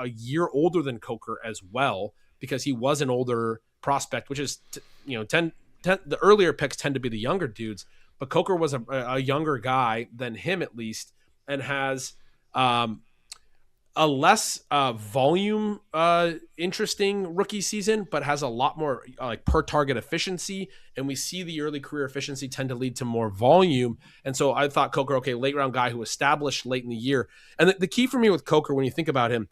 year older than Coker as well, because he was an older prospect, which is, the earlier picks tend to be the younger dudes. But Coker was a younger guy than him, at least, and has a less volume interesting rookie season, but has a lot more per target efficiency. And we see the early career efficiency tend to lead to more volume. And so I thought Coker, okay, late round guy who established late in the year. And the key for me with Coker, when you think about him,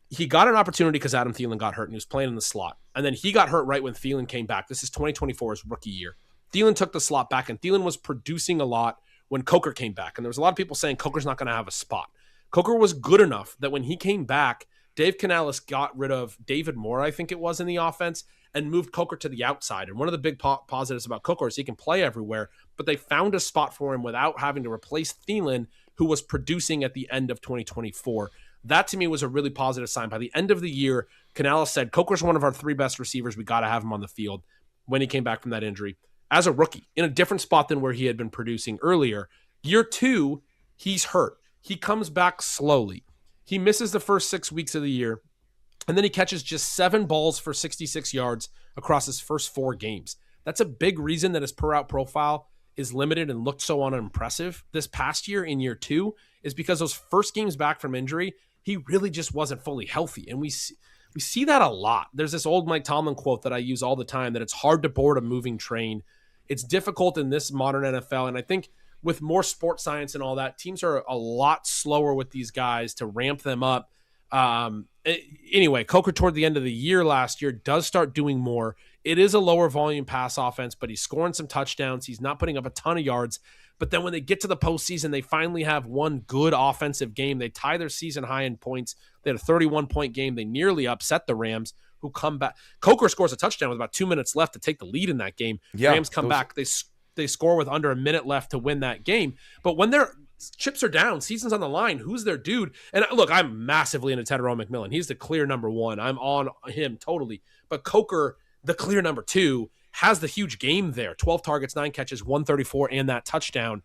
he got an opportunity because Adam Thielen got hurt and he was playing in the slot. And then he got hurt right when Thielen came back. This is 2024's rookie year. Thielen took the slot back, and Thielen was producing a lot when Coker came back. And there was a lot of people saying Coker's not going to have a spot. Coker was good enough that when he came back, Dave Canales got rid of David Moore, I think it was, in the offense, and moved Coker to the outside. And one of the big positives about Coker is he can play everywhere, but they found a spot for him without having to replace Thielen, who was producing at the end of 2024. That, to me, was a really positive sign. By the end of the year, Canales said, Coker's one of our 3 best receivers. We got to have him on the field when he came back from that injury. As a rookie, in a different spot than where he had been producing earlier. Year 2, he's hurt. He comes back slowly. He misses the first 6 weeks of the year, and then he catches just 7 balls for 66 yards across his first 4 games. That's a big reason that his per route profile is limited and looked so unimpressive this past year in year 2, is because those first games back from injury, he really just wasn't fully healthy. And we see that a lot. There's this old Mike Tomlin quote that I use all the time, that it's hard to board a moving train. It's difficult in this modern NFL, and I think with more sports science and all that, teams are a lot slower with these guys to ramp them up. Anyway, Coker toward the end of the year last year does start doing more. It is a lower volume pass offense, but he's scoring some touchdowns. He's not putting up a ton of yards. But then when they get to the postseason, they finally have one good offensive game. They tie their season high in points. They had a 31-point game. They nearly upset the Rams, who come back. Coker scores a touchdown with about 2 minutes left to take the lead in that game. Yeah, Rams come back. They score with under a minute left to win that game. But when their chips are down, season's on the line, who's their dude? And look, I'm massively into Tyrone McMillan. He's the clear number 1. I'm on him totally. But Coker, the clear number 2, has the huge game there. 12 targets, 9 catches, 134, and that touchdown.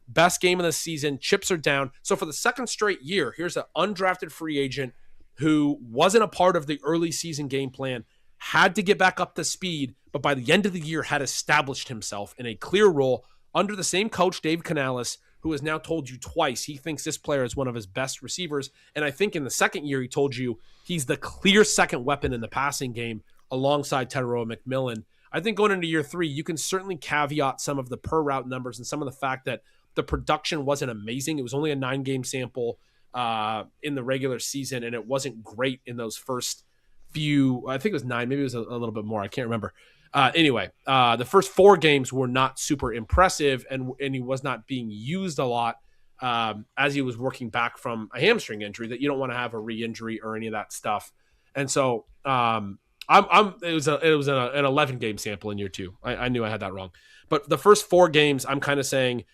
Best game of the season. Chips are down. So for the second straight year, here's an undrafted free agent who wasn't a part of the early season game plan, had to get back up to speed, but by the end of the year had established himself in a clear role under the same coach, Dave Canales, who has now told you twice he thinks this player is one of his best receivers. And I think in the second year, he told you he's the clear second weapon in the passing game alongside Tyrone McMillan. I think going into year 3, you can certainly caveat some of the per route numbers and some of the fact that the production wasn't amazing. It was only a 9-game sample in the regular season, and it wasn't great in those first few. I think it was 9, maybe it was a little bit more. I can't remember. Anyway, the first 4 games were not super impressive, and he was not being used a lot as he was working back from a hamstring injury that you don't want to have a re-injury or any of that stuff. And so it was an 11-game sample in year 2. I knew I had that wrong, but the first 4 games I'm kind of saying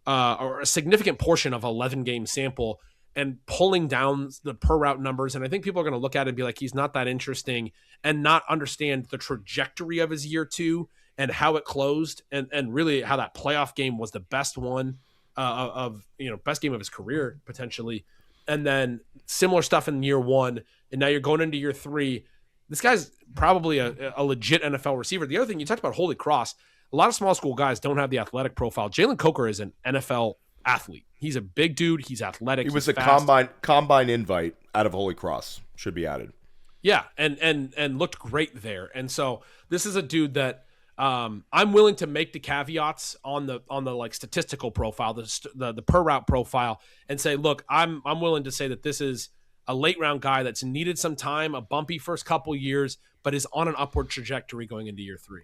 or a significant portion of 11-game sample, and pulling down the per route numbers. And I think people are going to look at it and be like, he's not that interesting, and not understand the trajectory of his year 2 and how it closed, and really how that playoff game was the best one best game of his career potentially. And then similar stuff in year 1, and now you're going into year 3. This guy's probably a legit NFL receiver. The other thing, you talked about Holy Cross. A lot of small school guys don't have the athletic profile. Jalen Coker is an NFL athlete. He's a big dude. He's athletic. He was he's a fast. combine invite out of Holy Cross, should be added. Yeah, and looked great there. And so this is a dude that I'm willing to make the caveats on the like statistical profile, the per route profile, and say, look, I'm willing to say that this is a late round guy that's needed some time, a bumpy first couple years, but is on an upward trajectory going into year 3.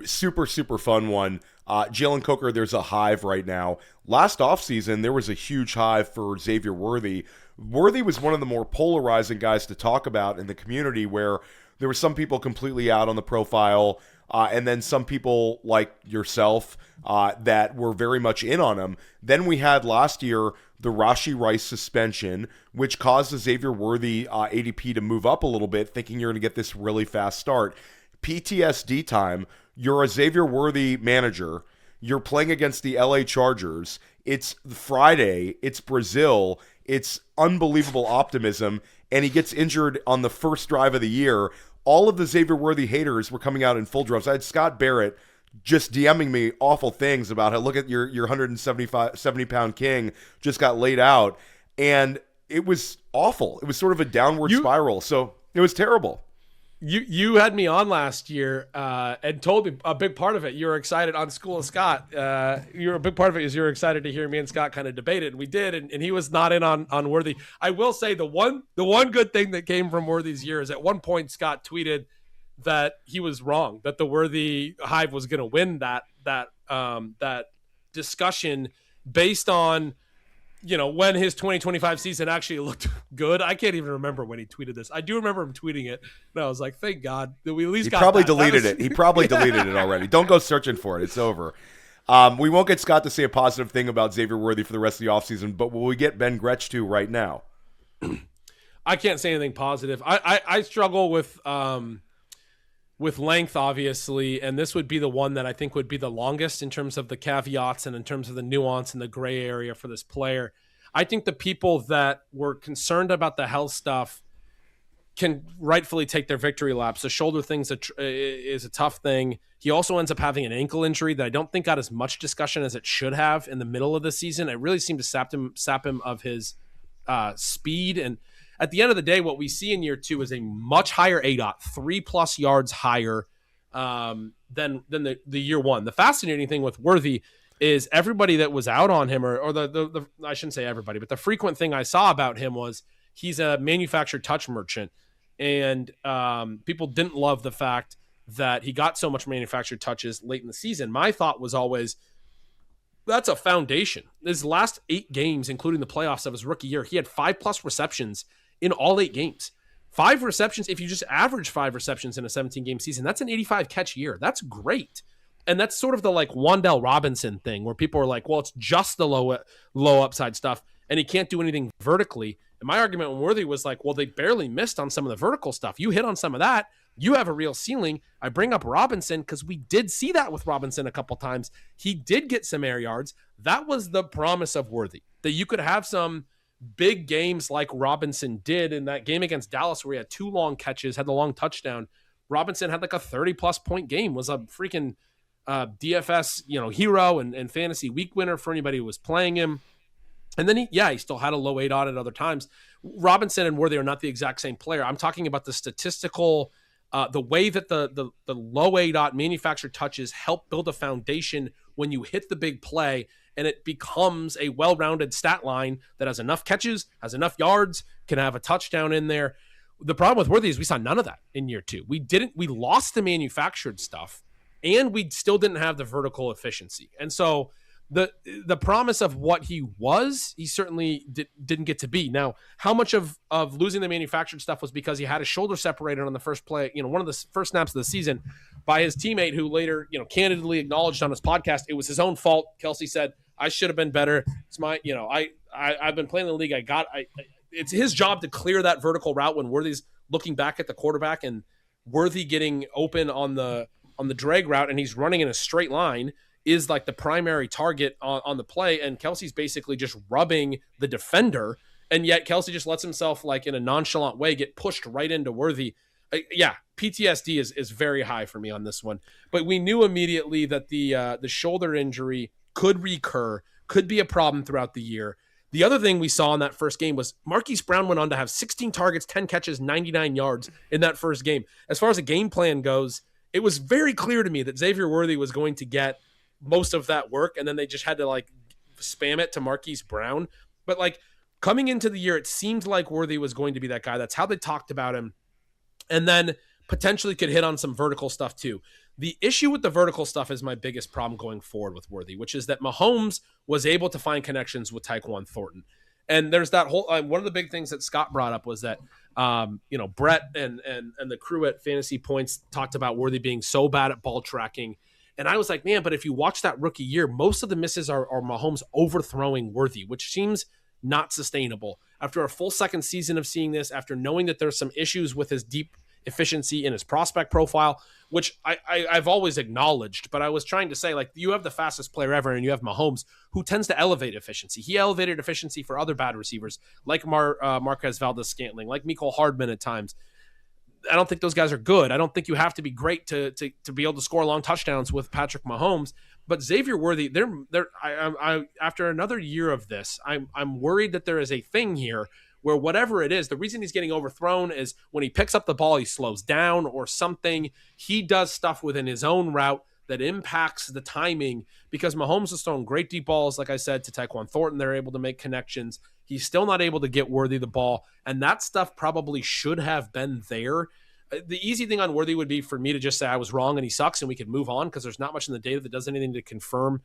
Super, super fun one. Jalen Coker, there's a hive right now. Last offseason, there was a huge hive for Xavier Worthy. Worthy was one of the more polarizing guys to talk about in the community, where there were some people completely out on the profile, and then some people like yourself that were very much in on him. Then we had last year the Rashee Rice suspension, which caused the Xavier Worthy ADP to move up a little bit, thinking you're going to get this really fast start. PTSD time. You're a Xavier Worthy manager. You're playing against the LA Chargers. It's Friday. It's Brazil. It's unbelievable optimism. And he gets injured on the first drive of the year. All of the Xavier Worthy haters were coming out in full droves. I had Scott Barrett just DMing me awful things about how, look at your 170-pound king just got laid out. And it was awful. It was sort of a downward spiral. So it was terrible. You had me on last year and told me a big part of it. You were excited on School of Scott. A big part of it is you were excited to hear me and Scott kind of debate it, and we did. And he was not in on Worthy. I will say the one good thing that came from Worthy's year is at one point Scott tweeted that he was wrong, that the Worthy hive was going to win that discussion based on, when his 2025 season actually looked good. I can't even remember when he tweeted this. I do remember him tweeting it, and I was like, thank God that we at least got that. He probably deleted it. He probably deleted it already. Don't go searching for it. It's over. We won't get Scott to say a positive thing about Xavier Worthy for the rest of the offseason, but will we get Ben Gretch to right now? I can't say anything positive. I struggle with length, obviously, and this would be the one that I think would be the longest in terms of the caveats and in terms of the nuance and the gray area for this player. I think the people that were concerned about the health stuff can rightfully take their victory laps. The shoulder thing is a tough thing. He also ends up having an ankle injury that I don't think got as much discussion as it should have in the middle of the season. It really seemed to sap him of his speed. And at the end of the day, what we see in year 2 is a much higher ADOT, 3+ yards higher than the year 1. The fascinating thing with Worthy is everybody that was out on him, or the I shouldn't say everybody, but the frequent thing I saw about him was he's a manufactured touch merchant. And people didn't love the fact that he got so much manufactured touches late in the season. My thought was always, that's a foundation. His last 8 games, including the playoffs of his rookie year, he had 5+ receptions in all 8 games. 5 receptions, if you just average 5 receptions in a 17-game season, that's an 85-catch year. That's great. And that's sort of the like Wan'Dale Robinson thing where people are like, well, it's just the low upside stuff, and he can't do anything vertically. And my argument when Worthy was like, well, they barely missed on some of the vertical stuff. You hit on some of that. You have a real ceiling. I bring up Robinson because we did see that with Robinson a couple times. He did get some air yards. That was the promise of Worthy, that you could have some big games like Robinson did in that game against Dallas where he had 2 long catches, had the long touchdown. Robinson had like a 30+ point game, was a freaking DFS hero and fantasy week winner for anybody who was playing him. And then he still had a low ADOT at other times. Robinson and Worthy are not the exact same player. I'm talking about the statistical, the way that the low ADOT manufactured touches help build a foundation when you hit the big play, and it becomes a well-rounded stat line that has enough catches, has enough yards, can have a touchdown in there. The problem with Worthy is we saw none of that in year 2. We lost the manufactured stuff, and we still didn't have the vertical efficiency. And so the promise of what he was, he certainly didn't get to be. Now, how much of losing the manufactured stuff was because he had his shoulder separated on the first play, one of the first snaps of the season, by his teammate who later, candidly acknowledged on his podcast it was his own fault. Kelsey said, I should have been better. It's my, I've been playing in the league. It's his job to clear that vertical route when Worthy's looking back at the quarterback, and Worthy getting open on the on the drag route and he's running in a straight line is like the primary target on the play. And Kelsey's basically just rubbing the defender. And yet Kelsey just lets himself, like in a nonchalant way, get pushed right into Worthy. Yeah, PTSD is very high for me on this one. But we knew immediately that the shoulder injury could recur, could be a problem throughout the year. The other thing we saw in that first game was Marquise Brown went on to have 16 targets, 10 catches, 99 yards in that first game. As far as a game plan goes, it was very clear to me that Xavier Worthy was going to get most of that work, and then they just had to like spam it to Marquise Brown. But like coming into the year, it seemed like Worthy was going to be that guy. That's how they talked about him. And then potentially could hit on some vertical stuff too. The issue with the vertical stuff is my biggest problem going forward with Worthy, which is that Mahomes was able to find connections with Tyquan Thornton. And there's that whole one of the big things that Scott brought up was that Brett and the crew at Fantasy Points talked about Worthy being so bad at ball tracking. And I was like, man, but if you watch that rookie year, most of the misses are Mahomes overthrowing Worthy, which seems not sustainable. After a full second season of seeing this, after knowing that there's some issues with his deep efficiency in his prospect profile, which I've always acknowledged, but I was trying to say, like, you have the fastest player ever and you have Mahomes, who tends to elevate efficiency. He elevated efficiency for other bad receivers like Marquez Valdez-Scantling, like Mecole Hardman at times. I don't think those guys are good. I don't think you have to be great to be able to score long touchdowns with Patrick Mahomes. But Xavier Worthy, I after another year of this, I'm worried that there is a thing here where whatever it is, the reason he's getting overthrown is when he picks up the ball, he slows down or something. He does stuff within his own route that impacts the timing, because Mahomes has thrown great deep balls, like I said, to Tyquan Thornton. They're able to make connections. He's still not able to get Worthy the ball, and that stuff probably should have been there. The easy thing on Worthy would be for me to just say I was wrong and he sucks and we could move on, because there's not much in the data that does anything to confirm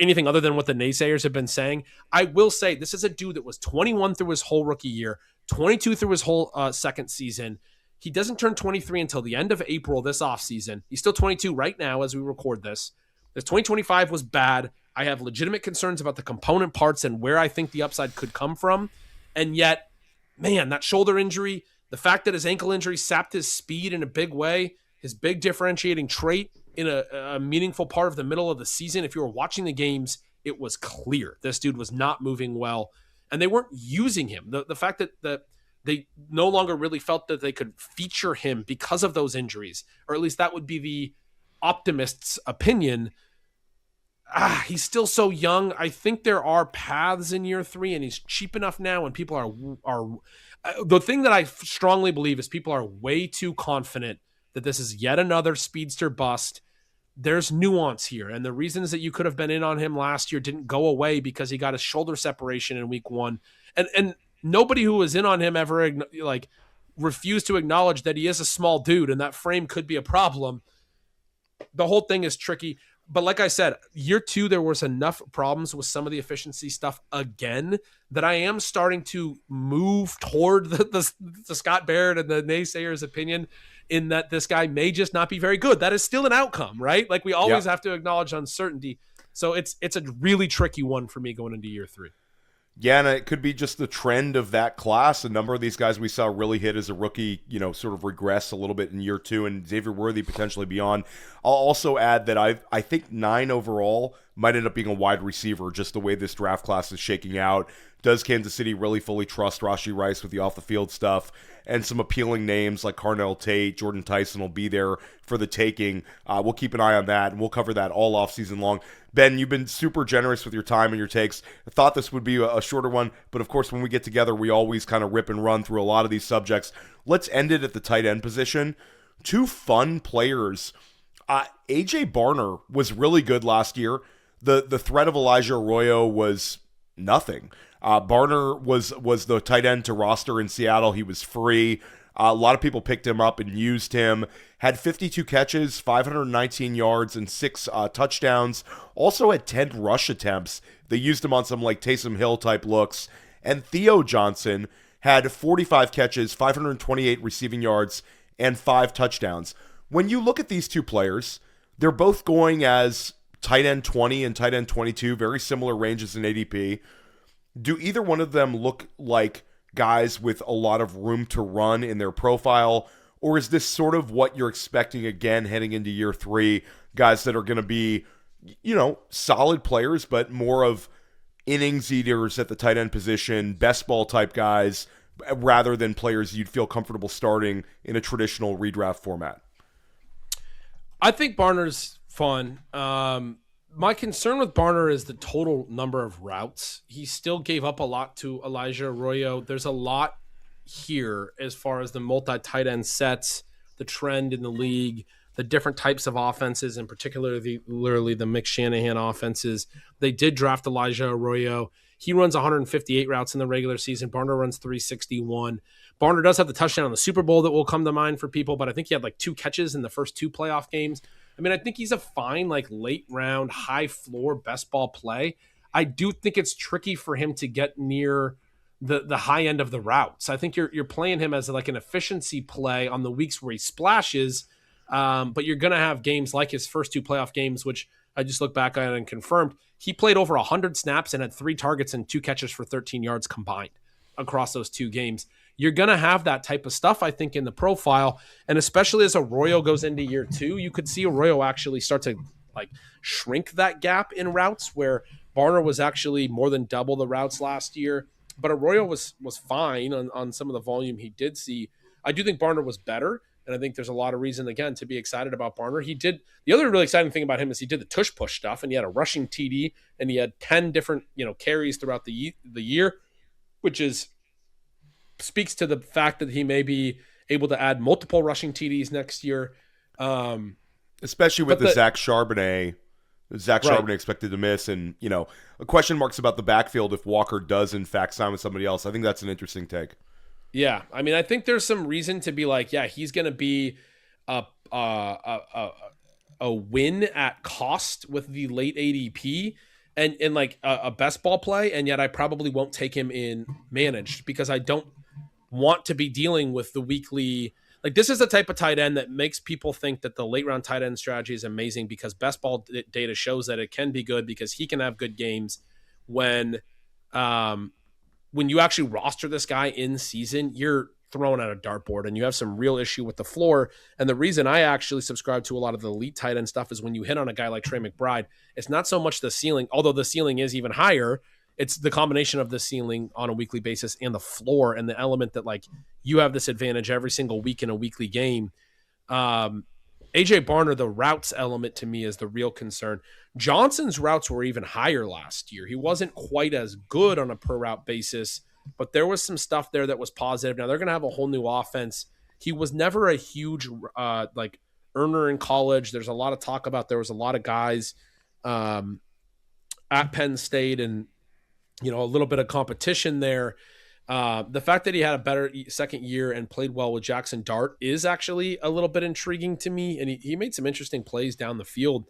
anything other than what the naysayers have been saying. I will say this is a dude that was 21 through his whole rookie year, 22 through his whole second season. He doesn't turn 23 until the end of April this offseason. He's still 22 right now as we record this. This 2025 was bad. I have legitimate concerns about the component parts and where I think the upside could come from. And yet, man, that shoulder injury, the fact that his ankle injury sapped his speed in a big way, his big differentiating trait in a meaningful part of the middle of the season, if you were watching the games, it was clear this dude was not moving well, and they weren't using him. The fact that they no longer really felt that they could feature him because of those injuries, or at least that would be the optimist's opinion. He's still so young. I think there are paths in year 3, and he's cheap enough now, and people are the thing that I strongly believe is people are way too confident that this is yet another speedster bust. There's nuance here, and the reasons that you could have been in on him last year didn't go away because he got a shoulder separation in week 1, and nobody who was in on him ever refused to acknowledge that he is a small dude and that frame could be a problem. The whole thing is tricky. But like I said, year 2, there was enough problems with some of the efficiency stuff again that I am starting to move toward the Scott Barrett and the naysayers' opinion in that this guy may just not be very good. That is still an outcome, right? Like we always have to acknowledge uncertainty. So it's a really tricky one for me going into year 3. Yeah, and it could be just the trend of that class. A number of these guys we saw really hit as a rookie, sort of regress a little bit in year 2, and Xavier Worthy potentially beyond. I'll also add that I think 9 overall might end up being a wide receiver, just the way this draft class is shaking out. Does Kansas City really fully trust Rashee Rice with the off-the-field stuff? And some appealing names like Carnell Tate, Jordan Tyson will be there for the taking. We'll keep an eye on that, and we'll cover that all offseason long. Ben, you've been super generous with your time and your takes. I thought this would be a shorter one, but of course when we get together, we always kind of rip and run through a lot of these subjects. Let's end it at the tight end position. 2 fun players. A.J. Barner was really good last year. The threat of Elijah Arroyo was nothing. Barner was the tight end to roster in Seattle. He was free. A lot of people picked him up and used him. Had 52 catches, 519 yards, and 6 touchdowns. Also had 10 rush attempts. They used him on some like Taysom Hill type looks. And Theo Johnson had 45 catches, 528 receiving yards, and 5 touchdowns. When you look at these 2 players, they're both going as tight end 20 and tight end 22, very similar ranges in ADP. Do either one of them look like guys with a lot of room to run in their profile, Or is this sort of what you're expecting again heading into year 3? Guys that are going to be, solid players, but more of innings eaters at the tight end position, best ball type guys, rather than players you'd feel comfortable starting in a traditional redraft format? I think Barner's fun. My concern with Barner is the total number of routes. He still gave up a lot to Elijah Arroyo. There's a lot here as far as the multi-tight end sets, the trend in the league, the different types of offenses, and particularly the Mick Shanahan offenses. They did draft Elijah Arroyo. He runs 158 routes in the regular season. Barner runs 361. Barner does have the touchdown in the Super Bowl that will come to mind for people, but I think he had like 2 catches in the first 2 playoff games. I mean, I think he's a fine, like late round, high floor, best ball play. I do think it's tricky for him to get near the high end of the routes. I think you're playing him as like an efficiency play on the weeks where he splashes, but you're going to have games like his first 2 playoff games, which I just looked back at and confirmed. He played over 100 snaps and had 3 targets and 2 catches for 13 yards combined across those 2 games. You're going to have that type of stuff, I think, in the profile. And especially as Arroyo goes into year 2, you could see Arroyo actually start to like shrink that gap in routes, where Barner was actually more than double the routes last year. But Arroyo was fine on some of the volume he did see. I do think Barner was better, and I think there's a lot of reason, again, to be excited about Barner. The other really exciting thing about him is he did the tush push stuff, and he had a rushing TD, and he had 10 different carries throughout the year, which speaks to the fact that he may be able to add multiple rushing TDs next year. Especially with Zach Charbonnet. Charbonnet expected to miss, and, question marks about the backfield if Walker does, in fact, sign with somebody else. I think that's an interesting take. Yeah, I mean, I think there's some reason to be like, yeah, he's going to be a win at cost with the late ADP and like a best ball play, and yet I probably won't take him in managed because I don't want to be dealing with the weekly. Like, this is the type of tight end that makes people think that the late round tight end strategy is amazing because best ball data shows that it can be good because he can have good games when you actually roster this guy in season, you're throwing at a dartboard and you have some real issue with the floor. And the reason I actually subscribe to a lot of the elite tight end stuff is when you hit on a guy like Trey McBride, it's not so much the ceiling, although the ceiling is even higher. It's the combination of the ceiling on a weekly basis and the floor and the element that like you have this advantage every single week in a weekly game. AJ Barner, the routes element to me is the real concern. Johnson's routes were even higher last year. He wasn't quite as good on a per route basis, but there was some stuff there that was positive. Now they're going to have a whole new offense. He was never a huge earner in college. There's a lot of talk about there was a lot of guys at Penn State and a little bit of competition there. The fact that he had a better second year and played well with Jackson Dart is actually a little bit intriguing to me. And he made some interesting plays down the field.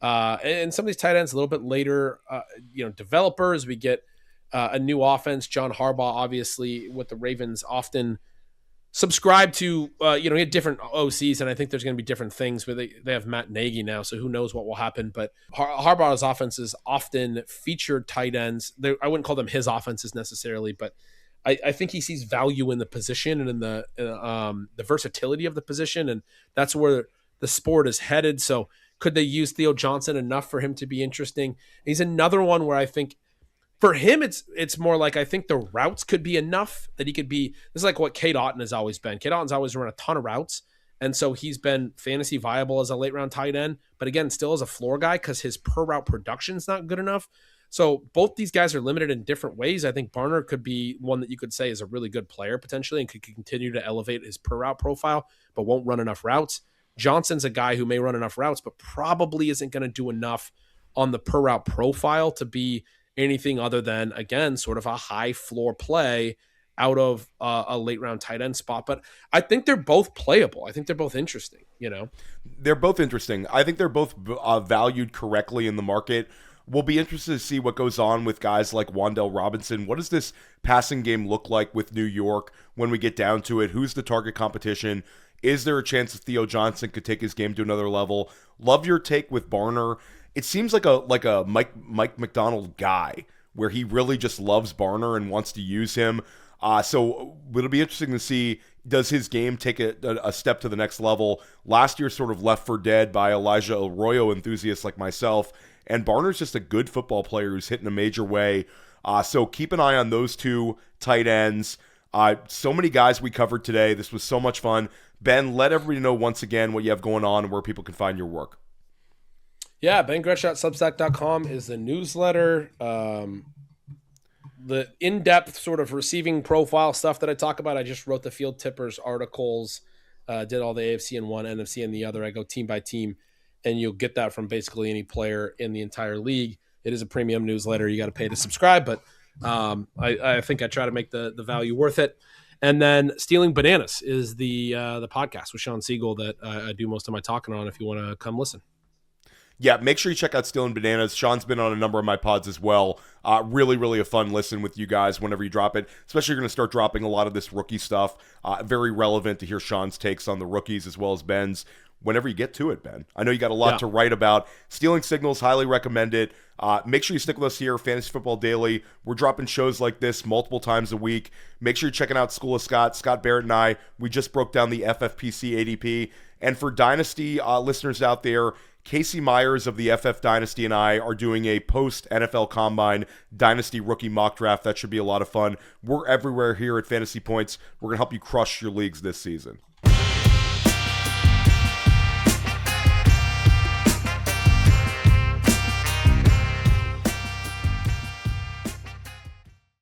And some of these tight ends a little bit later, developers, we get a new offense. John Harbaugh, obviously with the Ravens, often subscribe to, he had different OCs, and I think there's going to be different things where they have Matt Nagy now, so who knows what will happen. But Harbaugh's offenses often featured tight ends. I wouldn't call them his offenses necessarily, but I think he sees value in the position and in the versatility of the position, and that's where the sport is headed. So could they use Theo Johnson enough for him to be interesting? He's another one where I think for him, it's more like I think the routes could be enough that he could be. This is like what Cade Otton has always been. Cade Otton's always run a ton of routes, and so he's been fantasy viable as a late round tight end. But again, still as a floor guy because his per route production's not good enough. So both these guys are limited in different ways. I think Barner could be one that you could say is a really good player potentially and could continue to elevate his per route profile, but won't run enough routes. Johnson's a guy who may run enough routes, but probably isn't going to do enough on the per route profile to be anything other than, again, sort of a high floor play out of a late round tight end spot. But I think they're both playable. I think they're both interesting, They're both interesting. I think they're both valued correctly in the market. We'll be interested to see what goes on with guys like Wan'Dale Robinson. What does this passing game look like with New York when we get down to it? Who's the target competition? Is there a chance that Theo Johnson could take his game to another level? Love your take with Barner. It seems like a Mike McDonald guy where he really just loves Barner and wants to use him. So it'll be interesting to see, does his game take a step to the next level? Last year sort of left for dead by Elijah Arroyo enthusiasts like myself, and Barner's just a good football player who's hit in a major way. So keep an eye on those two tight ends. So many guys we covered today. This was so much fun. Ben, let everybody know once again what you have going on and where people can find your work. Yeah, bengretch.substack.com is the newsletter. The in-depth sort of receiving profile stuff that I talk about. I just wrote the Field Tippers articles, did all the AFC in one, NFC in the other. I go team by team, and you'll get that from basically any player in the entire league. It is a premium newsletter. You got to pay to subscribe, but I think I try to make the value worth it. And then Stealing Bananas is the podcast with Sean Siegel that I do most of my talking on if you want to come listen. Yeah, make sure you check out Stealing Bananas. Sean's been on a number of my pods as well. Really, really a fun listen with you guys whenever you drop it. Especially you're going to start dropping a lot of this rookie stuff. Very relevant to hear Sean's takes on the rookies as well as Ben's. Whenever you get to it, Ben. I know you got a lot to write about. Stealing Signals, highly recommend it. Make sure you stick with us here, Fantasy Football Daily. We're dropping shows like this multiple times a week. Make sure you're checking out School of Scott. Scott Barrett and I, we just broke down the FFPC ADP. And for Dynasty listeners out there, Casey Myers of the FF Dynasty and I are doing a post-NFL Combine Dynasty rookie mock draft. That should be a lot of fun. We're everywhere here at Fantasy Points. We're going to help you crush your leagues this season.